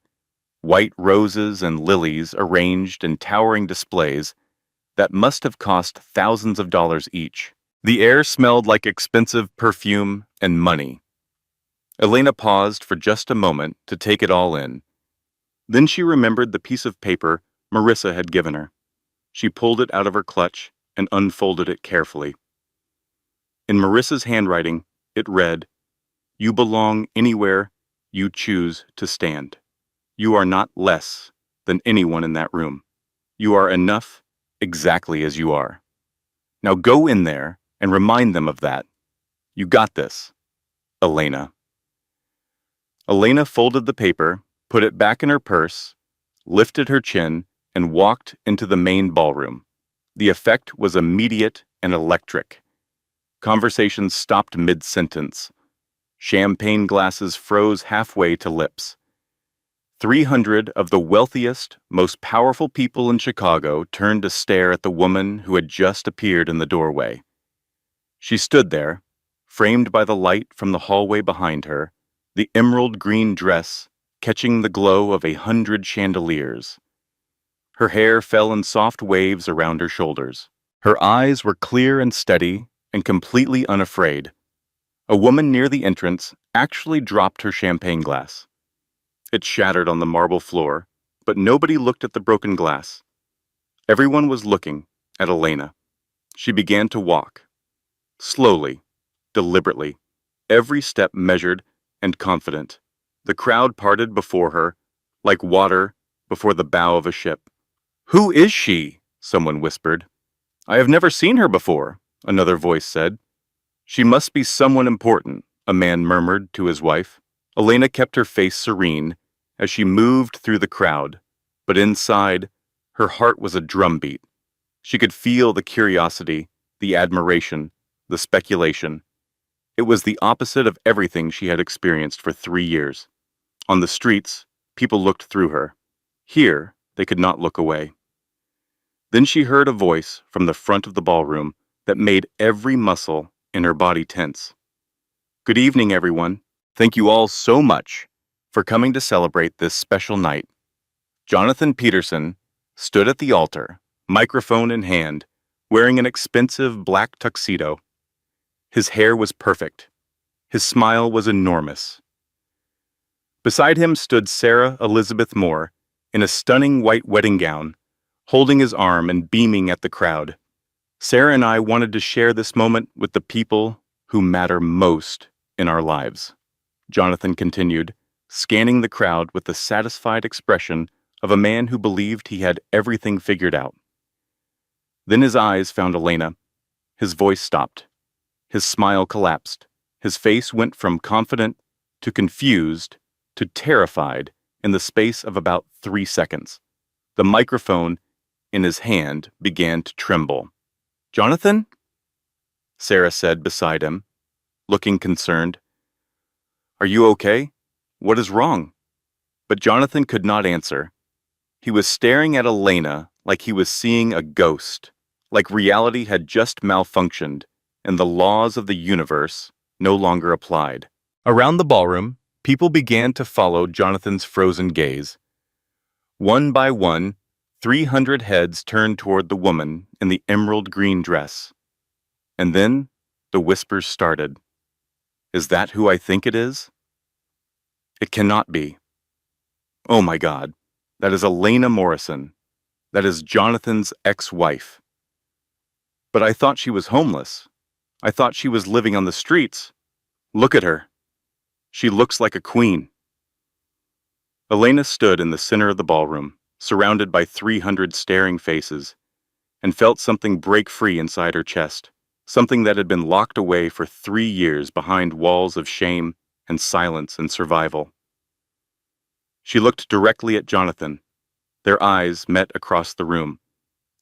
white roses and lilies arranged in towering displays that must have cost thousands of dollars each. The air smelled like expensive perfume and money. Elena paused for just a moment to take it all in. Then she remembered the piece of paper Marissa had given her. She pulled it out of her clutch and unfolded it carefully. In Marissa's handwriting, it read, "You belong anywhere you choose to stand. You are not less than anyone in that room. You are enough exactly as you are. Now go in there and remind them of that. You got this. Elena." Elena folded the paper, put it back in her purse, lifted her chin, and walked into the main ballroom. The effect was immediate and electric. Conversations stopped mid-sentence. Champagne glasses froze halfway to lips. 300 of the wealthiest, most powerful people in Chicago turned to stare at the woman who had just appeared in the doorway. She stood there, framed by the light from the hallway behind her, the emerald green dress catching the glow of 100 chandeliers. Her hair fell in soft waves around her shoulders. Her eyes were clear and steady and completely unafraid. A woman near the entrance actually dropped her champagne glass. It shattered on the marble floor, but nobody looked at the broken glass. Everyone was looking at Elena. She began to walk. Slowly, deliberately, every step measured and confident. The crowd parted before her, like water before the bow of a ship. "Who is she?" someone whispered. "I have never seen her before," another voice said. "She must be someone important," a man murmured to his wife. Elena kept her face serene as she moved through the crowd, but inside, her heart was a drumbeat. She could feel the curiosity, the admiration, the speculation. It was the opposite of everything she had experienced for 3 years. On the streets, people looked through her. Here, they could not look away. Then she heard a voice from the front of the ballroom that made every muscle in her body tense. "Good evening, everyone. Thank you all so much for coming to celebrate this special night." Jonathan Peterson stood at the altar, microphone in hand, wearing an expensive black tuxedo. His hair was perfect. His smile was enormous. Beside him stood Sarah Elizabeth Moore in a stunning white wedding gown, holding his arm and beaming at the crowd. "Sarah and I wanted to share this moment with the people who matter most in our lives," Jonathan continued, scanning the crowd with the satisfied expression of a man who believed he had everything figured out. Then his eyes found Elena. His voice stopped. His smile collapsed. His face went from confident to confused to terrified in the space of about 3 seconds. The microphone in his hand began to tremble. "Jonathan?" Sarah said beside him, looking concerned. "Are you okay? What is wrong?" But Jonathan could not answer. He was staring at Elena like he was seeing a ghost, like reality had just malfunctioned and the laws of the universe no longer applied. Around the ballroom, people began to follow Jonathan's frozen gaze. One by one, 300 heads turned toward the woman in the emerald green dress. And then the whispers started. "Is that who I think it is? It cannot be. Oh my God, that is Elena Morrison. That is Jonathan's ex-wife. But I thought she was homeless. I thought she was living on the streets. Look at her. She looks like a queen." Elena stood in the center of the ballroom, surrounded by 300 staring faces, and felt something break free inside her chest, something that had been locked away for 3 years behind walls of shame and silence and survival. She looked directly at Jonathan. Their eyes met across the room,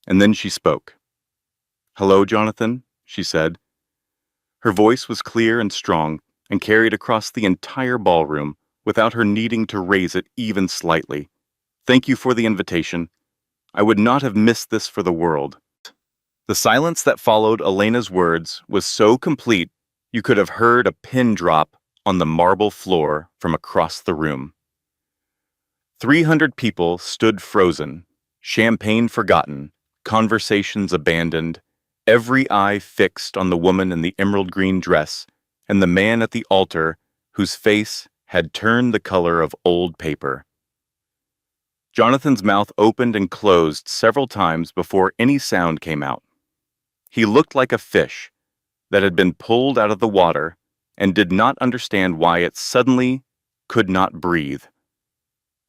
and then she spoke. "Hello, Jonathan," she said. Her voice was clear and strong and carried across the entire ballroom without her needing to raise it even slightly. "Thank you for the invitation. I would not have missed this for the world." The silence that followed Elena's words was so complete you could have heard a pin drop on the marble floor from across the room. 300 people stood frozen, champagne forgotten, conversations abandoned, every eye fixed on the woman in the emerald green dress and the man at the altar whose face had turned the color of old paper. Jonathan's mouth opened and closed several times before any sound came out. He looked like a fish that had been pulled out of the water and did not understand why it suddenly could not breathe.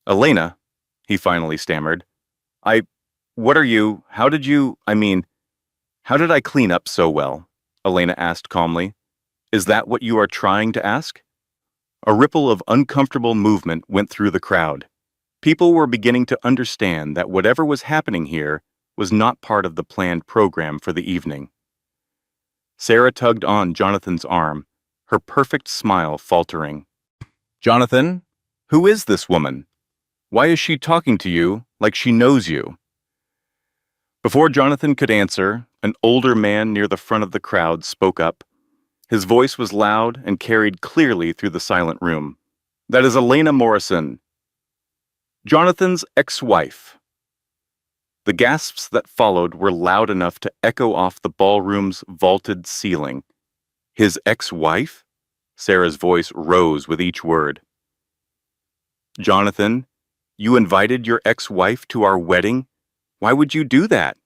"Elena," he finally stammered, what are you, how did I clean up so well?" Elena asked calmly. "Is that what you are trying to ask?" A ripple of uncomfortable movement went through the crowd. People were beginning to understand that whatever was happening here was not part of the planned program for the evening. Sarah tugged on Jonathan's arm, her perfect smile faltering. "Jonathan, who is this woman? Why is she talking to you like she knows you?" Before Jonathan could answer, an older man near the front of the crowd spoke up. His voice was loud and carried clearly through the silent room. "That is Elena Morrison, Jonathan's ex-wife." The gasps that followed were loud enough to echo off the ballroom's vaulted ceiling. "His ex-wife?" Sarah's voice rose with each word. "Jonathan, you invited your ex-wife to our wedding? Why would you do that?"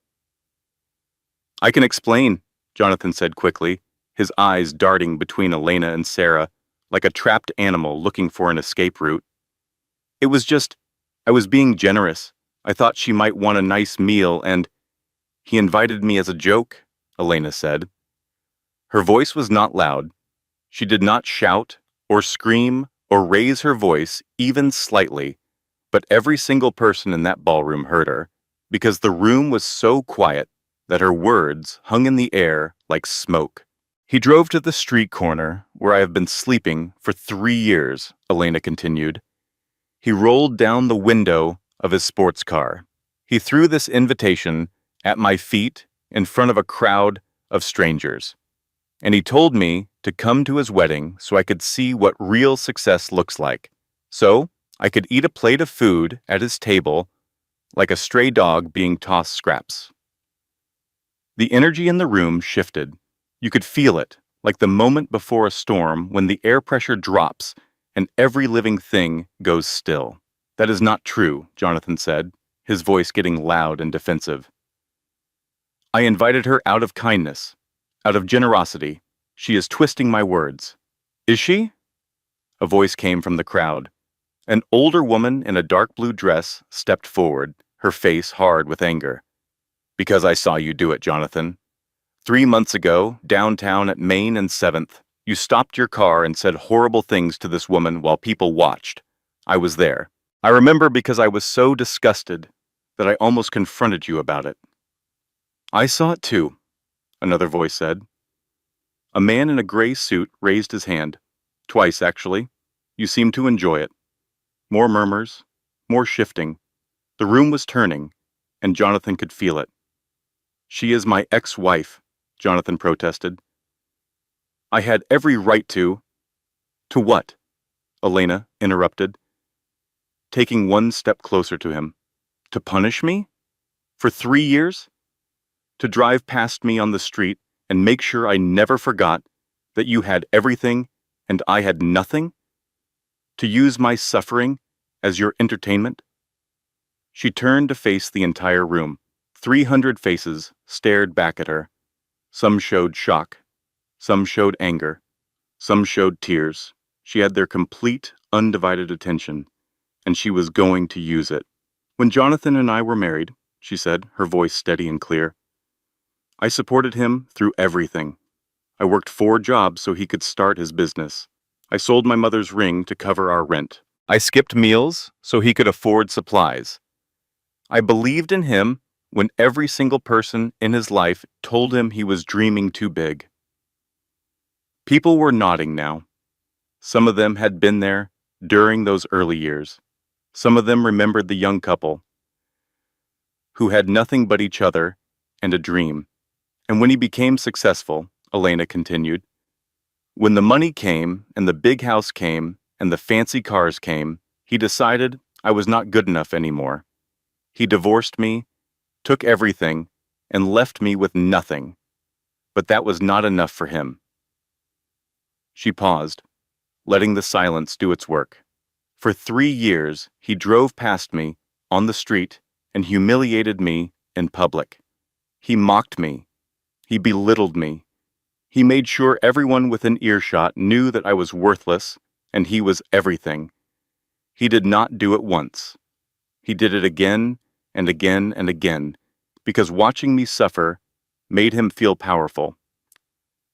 "I can explain," Jonathan said quickly, his eyes darting between Elena and Sarah like a trapped animal looking for an escape route. "It was just, I was being generous. I thought she might want a nice meal and—" "He invited me as a joke," Elena said. Her voice was not loud. She did not shout or scream or raise her voice even slightly, but every single person in that ballroom heard her, because the room was so quiet that her words hung in the air like smoke. "He drove to the street corner where I have been sleeping for 3 years," Elena continued. "He rolled down the window of his sports car. He threw this invitation at my feet in front of a crowd of strangers. And he told me to come to his wedding so I could see what real success looks like. So I could eat a plate of food at his table like a stray dog being tossed scraps." The energy in the room shifted. You could feel it, like the moment before a storm when the air pressure drops and every living thing goes still. "That is not true," Jonathan said, his voice getting loud and defensive. "I invited her out of kindness, out of generosity. She is twisting my words." "Is she?" A voice came from the crowd. An older woman in a dark blue dress stepped forward, her face hard with anger. "Because I saw you do it, Jonathan. 3 months ago, downtown at Main and 7th, you stopped your car and said horrible things to this woman while people watched. I was there. I remember because I was so disgusted that I almost confronted you about it." "I saw it too," another voice said. A man in a gray suit raised his hand. Twice, actually. "You seem to enjoy it." More murmurs, more shifting. The room was turning, and Jonathan could feel it. "She is my ex-wife," Jonathan protested. "I had every right to—" "To what?" Elena interrupted, taking one step closer to him. "To punish me? For 3 years? To drive past me on the street and make sure I never forgot that you had everything and I had nothing? To use my suffering as your entertainment?" She turned to face the entire room. 300 faces stared back at her. Some showed shock. Some showed anger. Some showed tears. She had their complete, undivided attention. and she was going to use it. When Jonathan and I were married, she said, her voice steady and clear, I supported him through everything. I worked 4 jobs so he could start his business. I sold my mother's ring to cover our rent. I skipped meals so he could afford supplies. I believed in him when every single person in his life told him he was dreaming too big. People were nodding now. Some of them had been there during those early years. Some of them remembered the young couple who had nothing but each other and a dream. And when he became successful, Elena continued, when the money came and the big house came and the fancy cars came, he decided I was not good enough anymore. He divorced me, took everything, and left me with nothing. But that was not enough for him. She paused, letting the silence do its work. For 3 years, he drove past me on the street and humiliated me in public. He mocked me. He belittled me. He made sure everyone within earshot knew that I was worthless and he was everything. He did not do it once. He did it again and again and again, because watching me suffer made him feel powerful.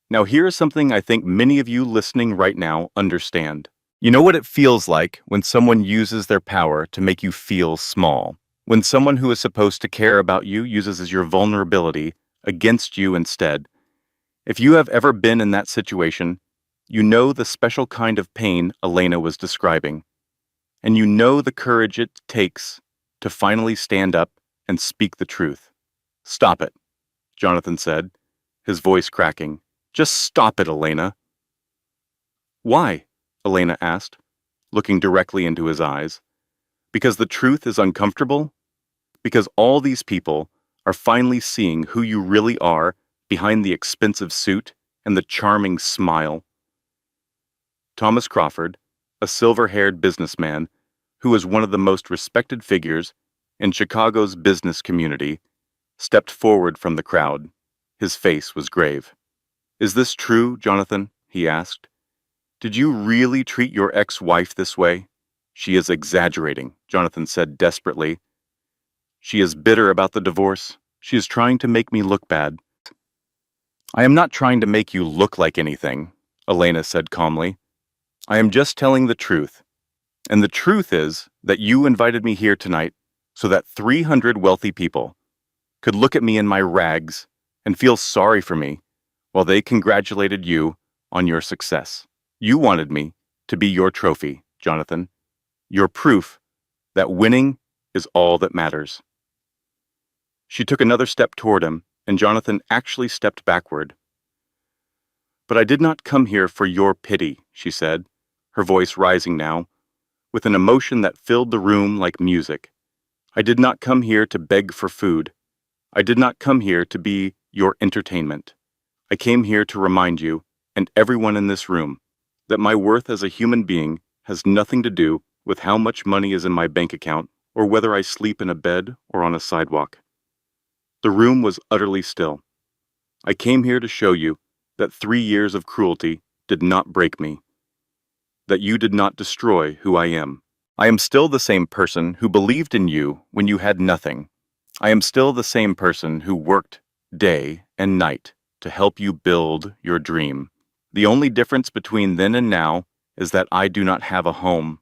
Now here is something I think many of you listening right now understand. You know what it feels like when someone uses their power to make you feel small. When someone who is supposed to care about you uses your vulnerability against you instead. If you have ever been in that situation, you know the special kind of pain Elena was describing. And you know the courage it takes to finally stand up and speak the truth. Stop it, Jonathan said, his voice cracking. Just stop it, Elena. Why? Elena asked, looking directly into his eyes. Because the truth is uncomfortable? Because all these people are finally seeing who you really are behind the expensive suit and the charming smile. Thomas Crawford, a silver-haired businessman who was one of the most respected figures in Chicago's business community, stepped forward from the crowd. His face was grave. Is this true, Jonathan? He asked. Did you really treat your ex-wife this way? She is exaggerating, Jonathan said desperately. She is bitter about the divorce. She is trying to make me look bad. I am not trying to make you look like anything, Elena said calmly. I am just telling the truth. And the truth is that you invited me here tonight so that 300 wealthy people could look at me in my rags and feel sorry for me while they congratulated you on your success. You wanted me to be your trophy, Jonathan, your proof that winning is all that matters. She took another step toward him, and Jonathan actually stepped backward. But I did not come here for your pity, she said, her voice rising now, with an emotion that filled the room like music. I did not come here to beg for food. I did not come here to be your entertainment. I came here to remind you, and everyone in this room, that my worth as a human being has nothing to do with how much money is in my bank account or whether I sleep in a bed or on a sidewalk. The room was utterly still. I came here to show you that 3 years of cruelty did not break me, that you did not destroy who I am. I am still the same person who believed in you when you had nothing. I am still the same person who worked day and night to help you build your dream. The only difference between then and now is that I do not have a home,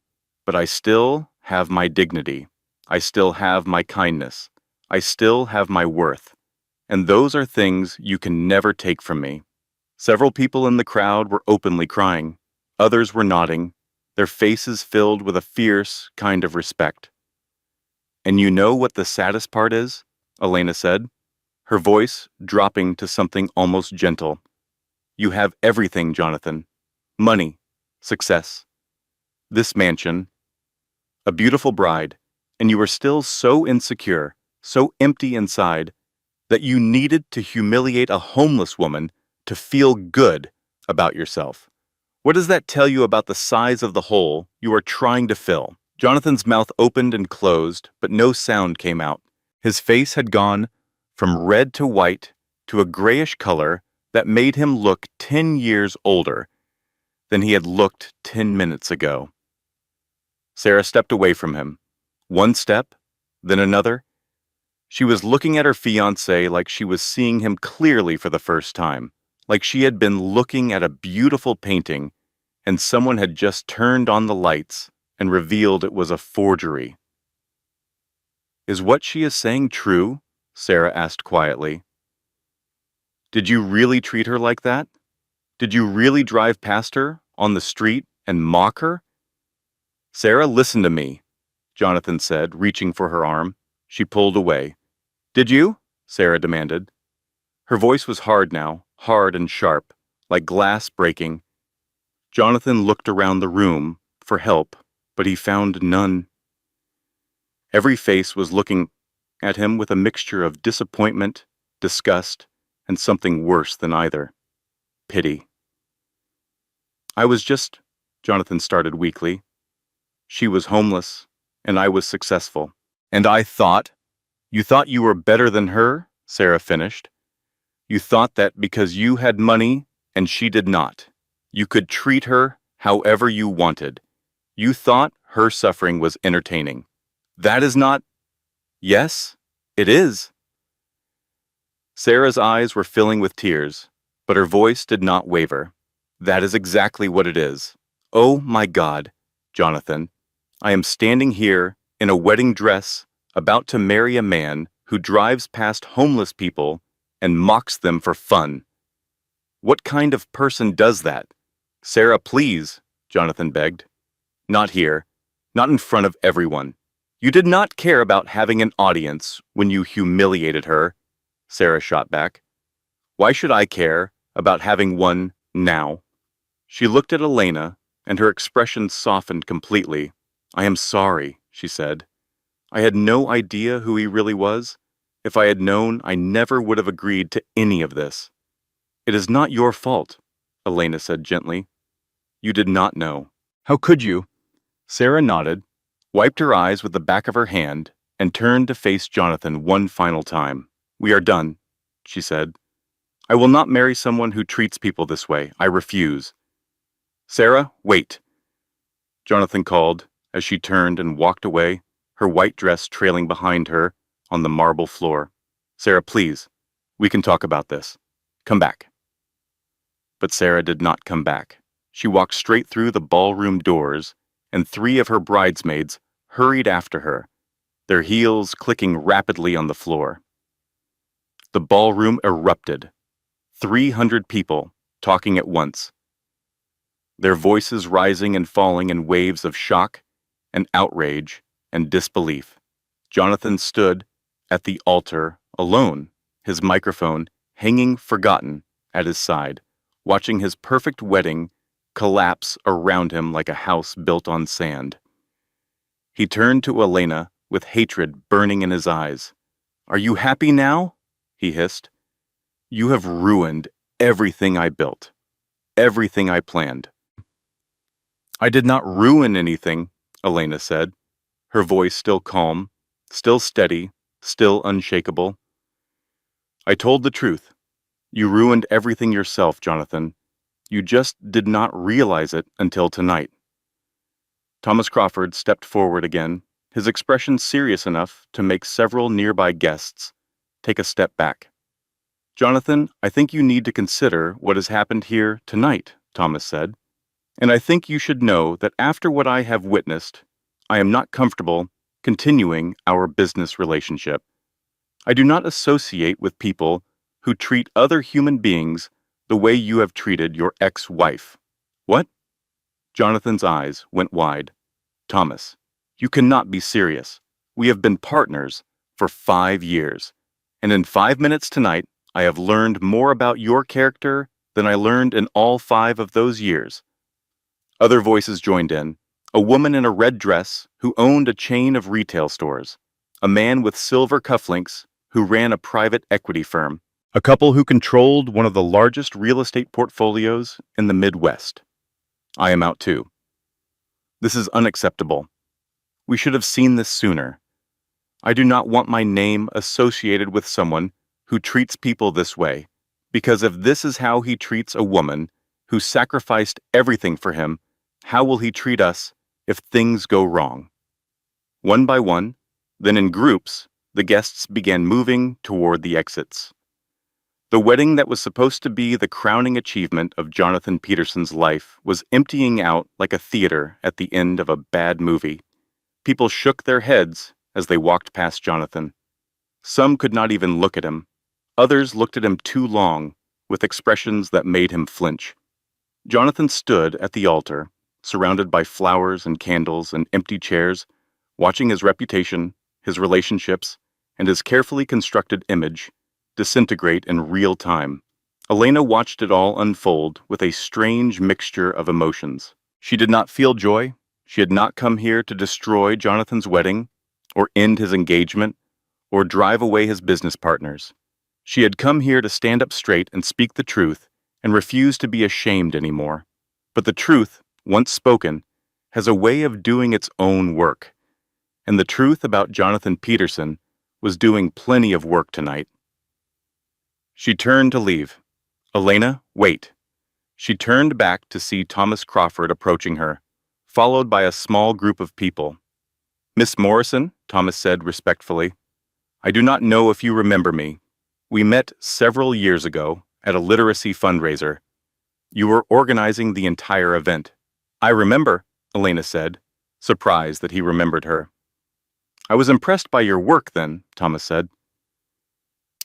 but I still have my dignity. I still have my kindness. I still have my worth. And those are things you can never take from me. Several people in the crowd were openly crying. Others were nodding, their faces filled with a fierce kind of respect. And you know what the saddest part is? Elena said, her voice dropping to something almost gentle. You have everything, Jonathan. Money, success, this mansion, a beautiful bride, and you are still so insecure, so empty inside, that you needed to humiliate a homeless woman to feel good about yourself. What does that tell you about the size of the hole you are trying to fill? Jonathan's mouth opened and closed, but no sound came out. His face had gone from red to white to a grayish color that made him look 10 years older than he had looked 10 minutes ago. Sarah stepped away from him. One step, then another. She was looking at her fiancé like she was seeing him clearly for the first time, like she had been looking at a beautiful painting and someone had just turned on the lights and revealed it was a forgery. "Is what she is saying true?" Sarah asked quietly. "Did you really treat her like that? Did you really drive past her on the street and mock her?" "Sarah, listen to me," Jonathan said, reaching for her arm. She pulled away. "Did you?" Sarah demanded. Her voice was hard now, hard and sharp, like glass breaking. Jonathan looked around the room for help, but he found none. Every face was looking at him with a mixture of disappointment, disgust, and something worse than either: pity. "I was just," Jonathan started weakly. "She was homeless, and I was successful. And I thought—" "You thought you were better than her?" Sarah finished. "You thought that because you had money and she did not, you could treat her however you wanted. You thought her suffering was entertaining. That is not—" "Yes, it is." Sarah's eyes were filling with tears, but her voice did not waver. "That is exactly what it is. Oh my God, Jonathan, I am standing here in a wedding dress, about to marry a man who drives past homeless people and mocks them for fun. What kind of person does that?" "Sarah, please," Jonathan begged. "Not here. Not in front of everyone. You did not care about having an audience when you humiliated her," Sarah shot back. "Why should I care about having one now?" She looked at Elena, and her expression softened completely. "I am sorry," she said. "I had no idea who he really was. If I had known, I never would have agreed to any of this." "It is not your fault," Elena said gently. "You did not know. How could you?" Sarah nodded, wiped her eyes with the back of her hand, and turned to face Jonathan one final time. "We are done," she said. "I will not marry someone who treats people this way. I refuse." "Sarah, wait," Jonathan called as she turned and walked away, her white dress trailing behind her on the marble floor. "Sarah, please, we can talk about this. Come back." But Sarah did not come back. She walked straight through the ballroom doors, and 3 of her bridesmaids hurried after her, their heels clicking rapidly on the floor. The ballroom erupted. 300 people talking at once, their voices rising and falling in waves of shock and outrage and disbelief. Jonathan stood at the altar alone, his microphone hanging forgotten at his side, watching his perfect wedding collapse around him like a house built on sand. He turned to Elena with hatred burning in his eyes. "Are you happy now?" he hissed. "You have ruined everything I built, everything I planned." "I did not ruin anything," Elena said, her voice still calm, still steady, still unshakable. "I told the truth. You ruined everything yourself, Jonathan. You just did not realize it until tonight." Thomas Crawford stepped forward again, his expression serious enough to make several nearby guests take a step back. "Jonathan, I think you need to consider what has happened here tonight," Thomas said. "And I think you should know that after what I have witnessed, I am not comfortable continuing our business relationship. I do not associate with people who treat other human beings the way you have treated your ex-wife." "What?" Jonathan's eyes went wide. "Thomas, you cannot be serious. We have been partners for 5 years. And in 5 minutes tonight, I have learned more about your character than I learned in all 5 of those years." Other voices joined in. A woman in a red dress who owned a chain of retail stores. A man with silver cufflinks who ran a private equity firm. A couple who controlled one of the largest real estate portfolios in the Midwest. "I am out too. This is unacceptable. We should have seen this sooner. I do not want my name associated with someone who treats people this way, because if this is how he treats a woman who sacrificed everything for him, how will he treat us if things go wrong. One by one, then in groups, the guests began moving toward the exits. The wedding that was supposed to be the crowning achievement of Jonathan Peterson's life was emptying out like a theater at the end of a bad movie. People shook their heads as they walked past Jonathan. Some could not even look at him. Others looked at him too long, with expressions that made him flinch. Jonathan stood at the altar, surrounded by flowers and candles and empty chairs, watching his reputation, his relationships, and his carefully constructed image disintegrate in real time. Elena watched it all unfold with a strange mixture of emotions. She did not feel joy. She had not come here to destroy Jonathan's wedding, or end his engagement, or drive away his business partners. She had come here to stand up straight and speak the truth and refuse to be ashamed anymore. But the truth, once spoken, has a way of doing its own work. And the truth about Jonathan Peterson was doing plenty of work tonight. She turned to leave. Elena, wait. She turned back to see Thomas Crawford approaching her, followed by a small group of people. Miss Morrison, Thomas said respectfully, I do not know if you remember me. We met several years ago at a literacy fundraiser. You were organizing the entire event. I remember, Elena said, surprised that he remembered her. I was impressed by your work then, Thomas said.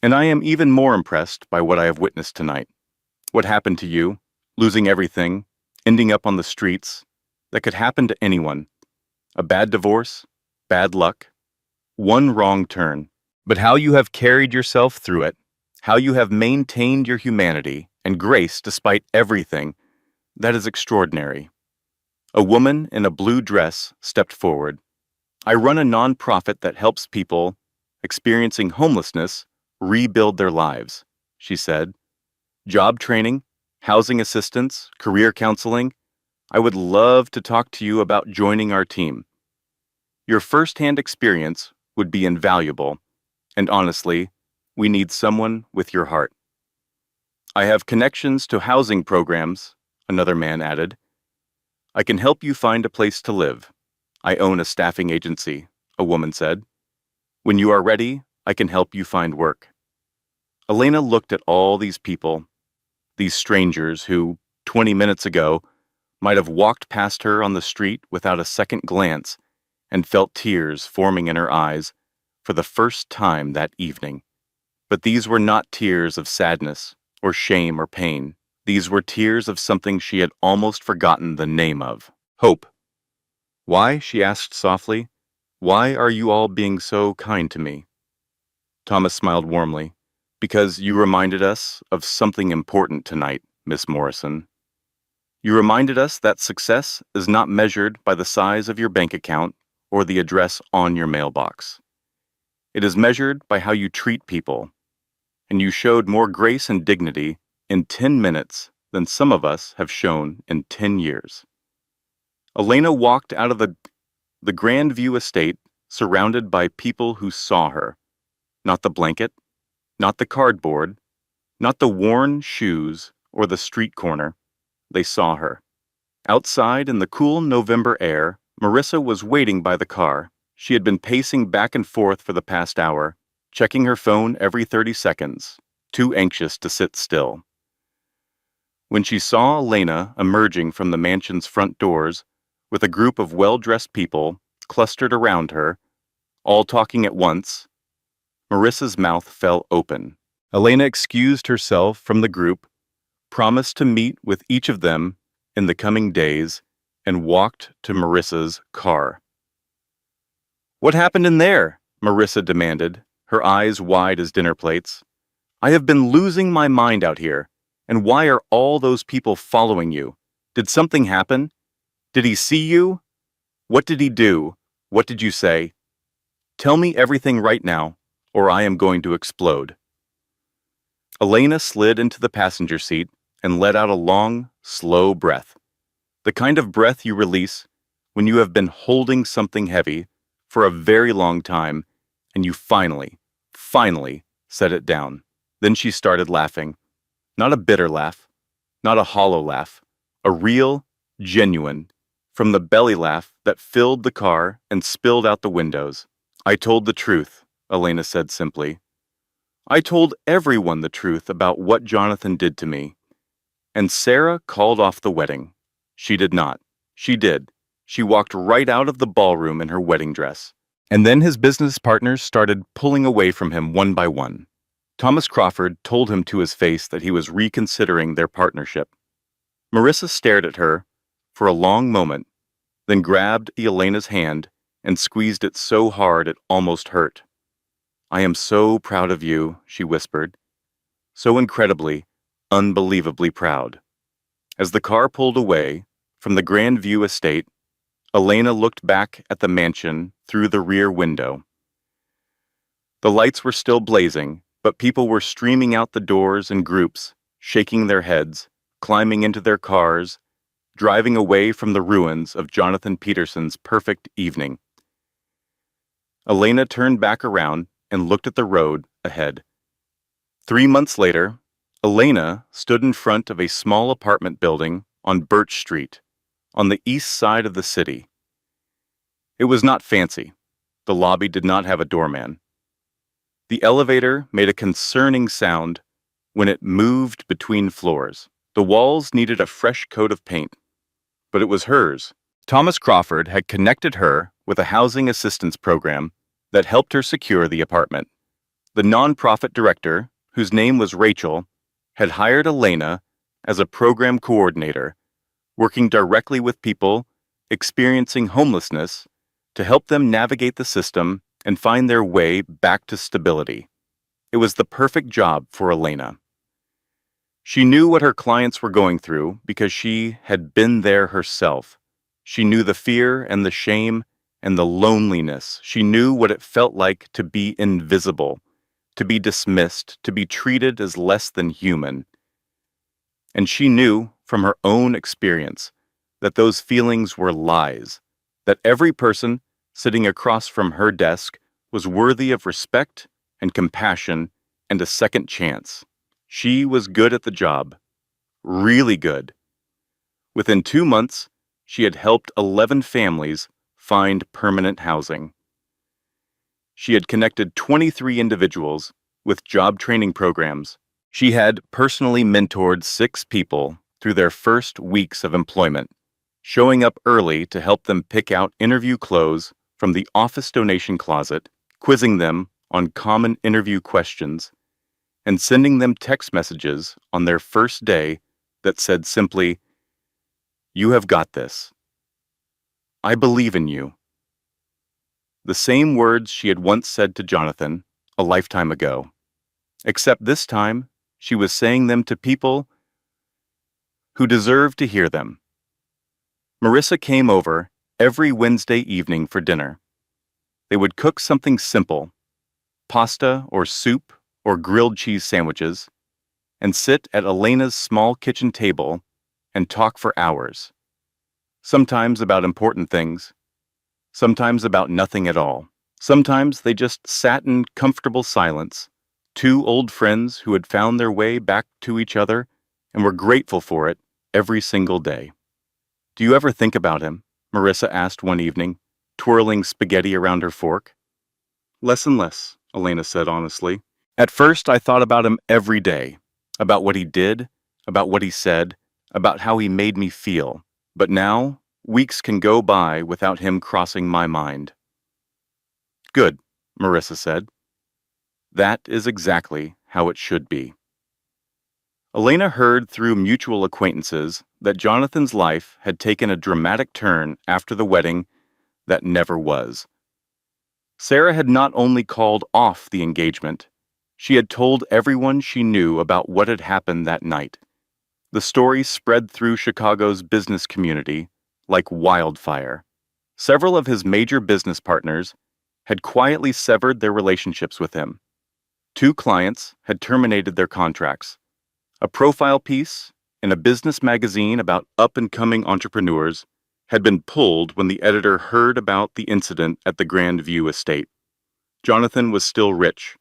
And I am even more impressed by what I have witnessed tonight. What happened to you, losing everything, ending up on the streets, that could happen to anyone. A bad divorce, bad luck, one wrong turn. But how you have carried yourself through it, how you have maintained your humanity and grace despite everything, that is extraordinary. A woman in a blue dress stepped forward. I run a nonprofit that helps people experiencing homelessness rebuild their lives, she said. Job training, housing assistance, career counseling. I would love to talk to you about joining our team. Your first-hand experience would be invaluable, and honestly, we need someone with your heart. I have connections to housing programs, another man added. I can help you find a place to live. I own a staffing agency, a woman said. When you are ready, I can help you find work. Elena looked at all these people, these strangers who, 20 minutes ago, might have walked past her on the street without a second glance and felt tears forming in her eyes for the first time that evening. But these were not tears of sadness or shame or pain. These were tears of something she had almost forgotten the name of. Hope. Why? She asked softly. Why are you all being so kind to me? Thomas smiled warmly. Because you reminded us of something important tonight, Miss Morrison. You reminded us that success is not measured by the size of your bank account or the address on your mailbox. It is measured by how you treat people, and you showed more grace and dignity in 10 minutes than some of us have shown in 10 years. Elena walked out of the Grandview estate surrounded by people who saw her, not the blanket, not the cardboard, not the worn shoes or the street corner. They saw her. Outside in the cool November air, Marissa was waiting by the car. She had been pacing back and forth for the past hour, checking her phone every 30 seconds, too anxious to sit still. When she saw Elena emerging from the mansion's front doors, with a group of well-dressed people clustered around her, all talking at once, Marissa's mouth fell open. Elena excused herself from the group, promised to meet with each of them in the coming days, and walked to Marissa's car. What happened in there? Marissa demanded, her eyes wide as dinner plates. I have been losing my mind out here. And why are all those people following you? Did something happen? Did he see you? What did he do? What did you say? Tell me everything right now, or I am going to explode. Elena slid into the passenger seat and let out a long, slow breath. The kind of breath you release when you have been holding something heavy for a very long time and you finally set it down. Then she started laughing. Not a bitter laugh, not a hollow laugh, a real, genuine, from the belly laugh that filled the car and spilled out the windows. "I told the truth," Elena said simply. "I told everyone the truth about what Jonathan did to me." And Sarah called off the wedding. She did not. She did. She walked right out of the ballroom in her wedding dress. And then his business partners started pulling away from him one by one. Thomas Crawford told him to his face that he was reconsidering their partnership. Marissa stared at her for a long moment, then grabbed Elena's hand and squeezed it so hard it almost hurt. "I am so proud of you," she whispered. "So incredibly, unbelievably proud." As the car pulled away from the Grandview estate, Elena looked back at the mansion through the rear window. The lights were still blazing, but people were streaming out the doors in groups, shaking their heads, climbing into their cars, driving away from the ruins of Jonathan Peterson's perfect evening. Elena turned back around and looked at the road ahead. 3 months later, Elena stood in front of a small apartment building on Birch Street, on the east side of the city. It was not fancy. The lobby did not have a doorman. The elevator made a concerning sound when it moved between floors. The walls needed a fresh coat of paint, but it was hers. Thomas Crawford had connected her with a housing assistance program that helped her secure the apartment. The nonprofit director, whose name was Rachel, had hired Elena as a program coordinator, working directly with people experiencing homelessness to help them navigate the system and find their way back to stability. It was the perfect job for Elena. She knew what her clients were going through because she had been there herself. She knew the fear and the shame and the loneliness. She knew what it felt like to be invisible, to be dismissed, to be treated as less than human. And she knew from her own experience that those feelings were lies, that every person sitting across from her desk was worthy of respect and compassion and a second chance. She was good at the job, really good. Within 2 months, she had helped 11 families find permanent housing. She had connected 23 individuals with job training programs. She had personally mentored 6 people through their first weeks of employment, showing up early to help them pick out interview clothes from the office donation closet, quizzing them on common interview questions, and sending them text messages on their first day that said simply, "You have got this. I believe in you." The same words she had once said to Jonathan a lifetime ago, except this time she was saying them to people who deserved to hear them. Marissa came over every Wednesday evening for dinner. They would cook something simple, pasta or soup or grilled cheese sandwiches, and sit at Elena's small kitchen table and talk for hours. Sometimes about important things, sometimes about nothing at all. Sometimes they just sat in comfortable silence, 2 old friends who had found their way back to each other and were grateful for it every single day. "Do you ever think about him?" Marissa asked one evening, twirling spaghetti around her fork. "Less and less," Elena said honestly. "At first I thought about him every day, about what he did, about what he said, about how he made me feel. But now, weeks can go by without him crossing my mind." "Good," Marissa said. "That is exactly how it should be." Elena heard through mutual acquaintances that Jonathan's life had taken a dramatic turn after the wedding that never was. Sarah had not only called off the engagement, she had told everyone she knew about what had happened that night. The story spread through Chicago's business community like wildfire. Several of his major business partners had quietly severed their relationships with him. 2 clients had terminated their contracts. A profile piece in a business magazine about up-and-coming entrepreneurs had been pulled when the editor heard about the incident at the Grandview estate. Jonathan was still rich.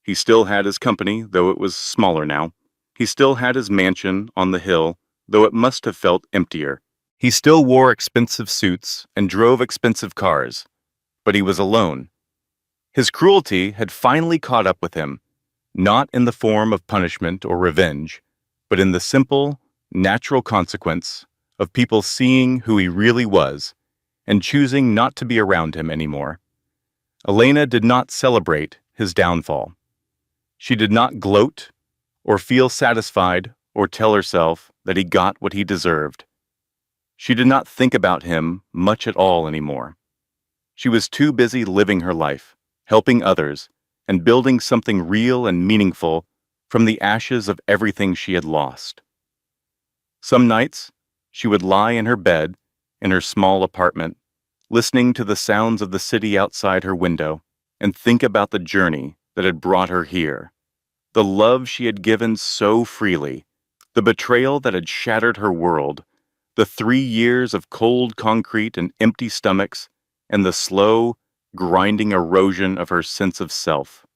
He still had his company, though it was smaller now. He still had his mansion on the hill, though it must have felt emptier. He still wore expensive suits and drove expensive cars, but he was alone. His cruelty had finally caught up with him, not in the form of punishment or revenge, but in the simple, natural consequence of people seeing who he really was and choosing not to be around him anymore. Elena did not celebrate his downfall. She did not gloat or feel satisfied or tell herself that he got what he deserved. She did not think about him much at all anymore. She was too busy living her life, helping others, and building something real and meaningful from the ashes of everything she had lost. Some nights, she would lie in her bed in her small apartment, listening to the sounds of the city outside her window, and think about the journey that had brought her here, the love she had given so freely, the betrayal that had shattered her world, the 3 years of cold concrete and empty stomachs, and the slow, grinding erosion of her sense of self.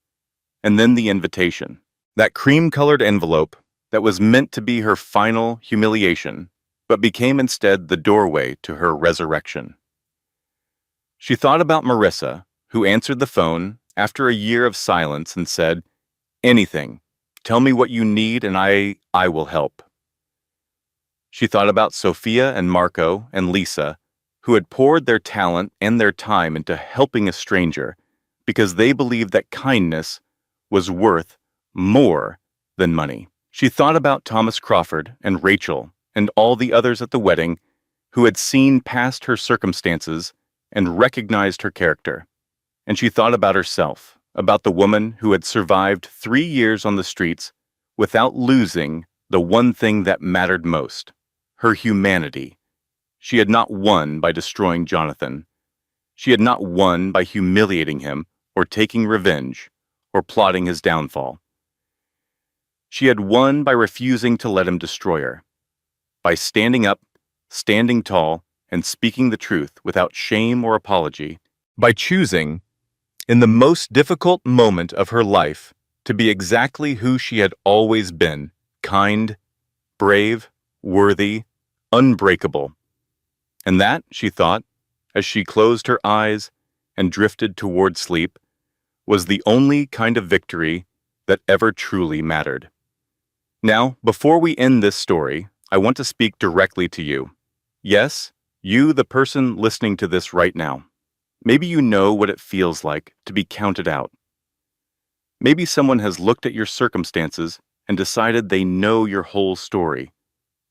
And then the invitation, that cream-colored envelope that was meant to be her final humiliation, but became instead the doorway to her resurrection. She thought about Marissa, who answered the phone after a year of silence and said, "Anything. Tell me what you need and I will help." She thought about Sophia and Marco and Lisa, who had poured their talent and their time into helping a stranger because they believed that kindness was worth more than money. She thought about Thomas Crawford and Rachel and all the others at the wedding who had seen past her circumstances and recognized her character. And she thought about herself, about the woman who had survived 3 years on the streets without losing the one thing that mattered most, her humanity. She had not won by destroying Jonathan. She had not won by humiliating him or taking revenge or plotting his downfall. She had won by refusing to let him destroy her, by standing up, standing tall, and speaking the truth without shame or apology, by choosing, in the most difficult moment of her life, to be exactly who she had always been, kind, brave, worthy, unbreakable. And that, she thought, as she closed her eyes and drifted toward sleep, was the only kind of victory that ever truly mattered. Now, before we end this story, I want to speak directly to you. Yes, you, the person listening to this right now. Maybe you know what it feels like to be counted out. Maybe someone has looked at your circumstances and decided they know your whole story.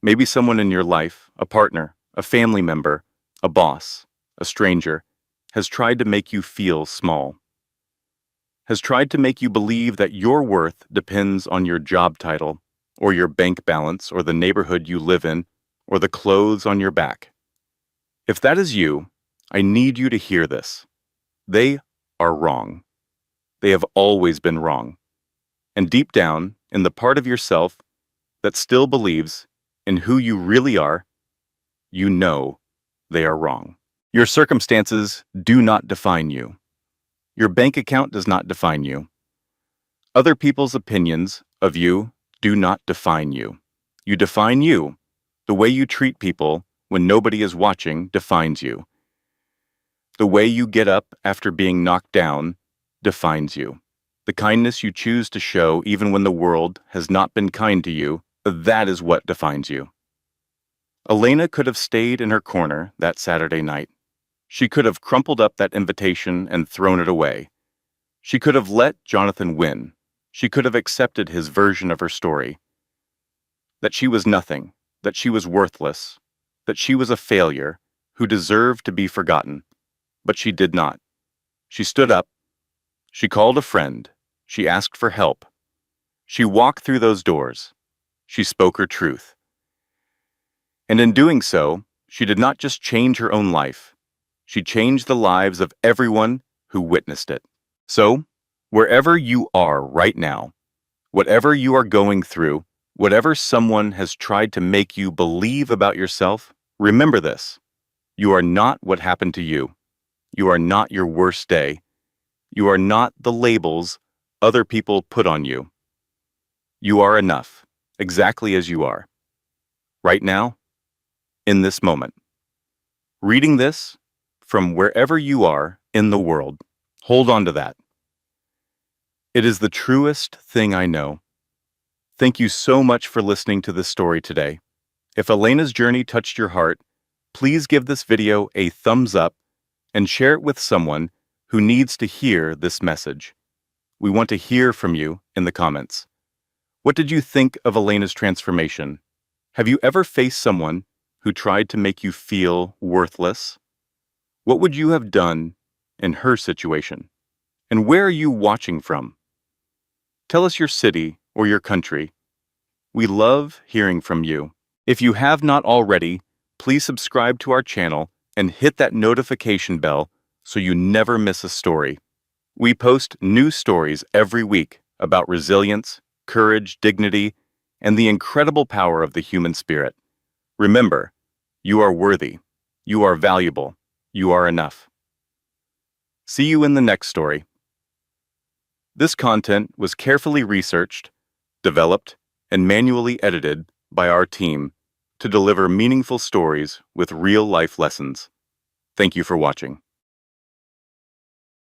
Maybe someone in your life, a partner, a family member, a boss, a stranger, has tried to make you feel small. Has tried to make you believe that your worth depends on your job title, or your bank balance, or the neighborhood you live in, or the clothes on your back. If that is you, I need you to hear this. They are wrong. They have always been wrong. And deep down, in the part of yourself that still believes in who you really are, you know they are wrong. Your circumstances do not define you. Your bank account does not define you. Other people's opinions of you do not define you. You define you. The way you treat people when nobody is watching defines you. The way you get up after being knocked down defines you. The kindness you choose to show even when the world has not been kind to you, that is what defines you. Elena could have stayed in her corner that Saturday night. She could have crumpled up that invitation and thrown it away. She could have let Jonathan win. She could have accepted his version of her story. That she was nothing, that she was worthless, that she was a failure who deserved to be forgotten. But she did not. She stood up. She called a friend. She asked for help. She walked through those doors. She spoke her truth. And in doing so, she did not just change her own life. She changed the lives of everyone who witnessed it. So, wherever you are right now, whatever you are going through, whatever someone has tried to make you believe about yourself, remember this. You are not what happened to you. You are not your worst day. You are not the labels other people put on you. You are enough, exactly as you are. Right now, in this moment. Reading this from wherever you are in the world, hold on to that. It is the truest thing I know. Thank you so much for listening to this story today. If Elena's journey touched your heart, please give this video a thumbs up and share it with someone who needs to hear this message. We want to hear from you in the comments. What did you think of Elena's transformation? Have you ever faced someone who tried to make you feel worthless? What would you have done in her situation? And where are you watching from? Tell us your city or your country. We love hearing from you. If you have not already, please subscribe to our channel and hit that notification bell so you never miss a story. We post new stories every week about resilience, courage, dignity, and the incredible power of the human spirit. Remember, you are worthy, you are valuable, you are enough. See you in the next story. This content was carefully researched, developed, and manually edited by our team to deliver meaningful stories with real-life lessons. Thank you for watching.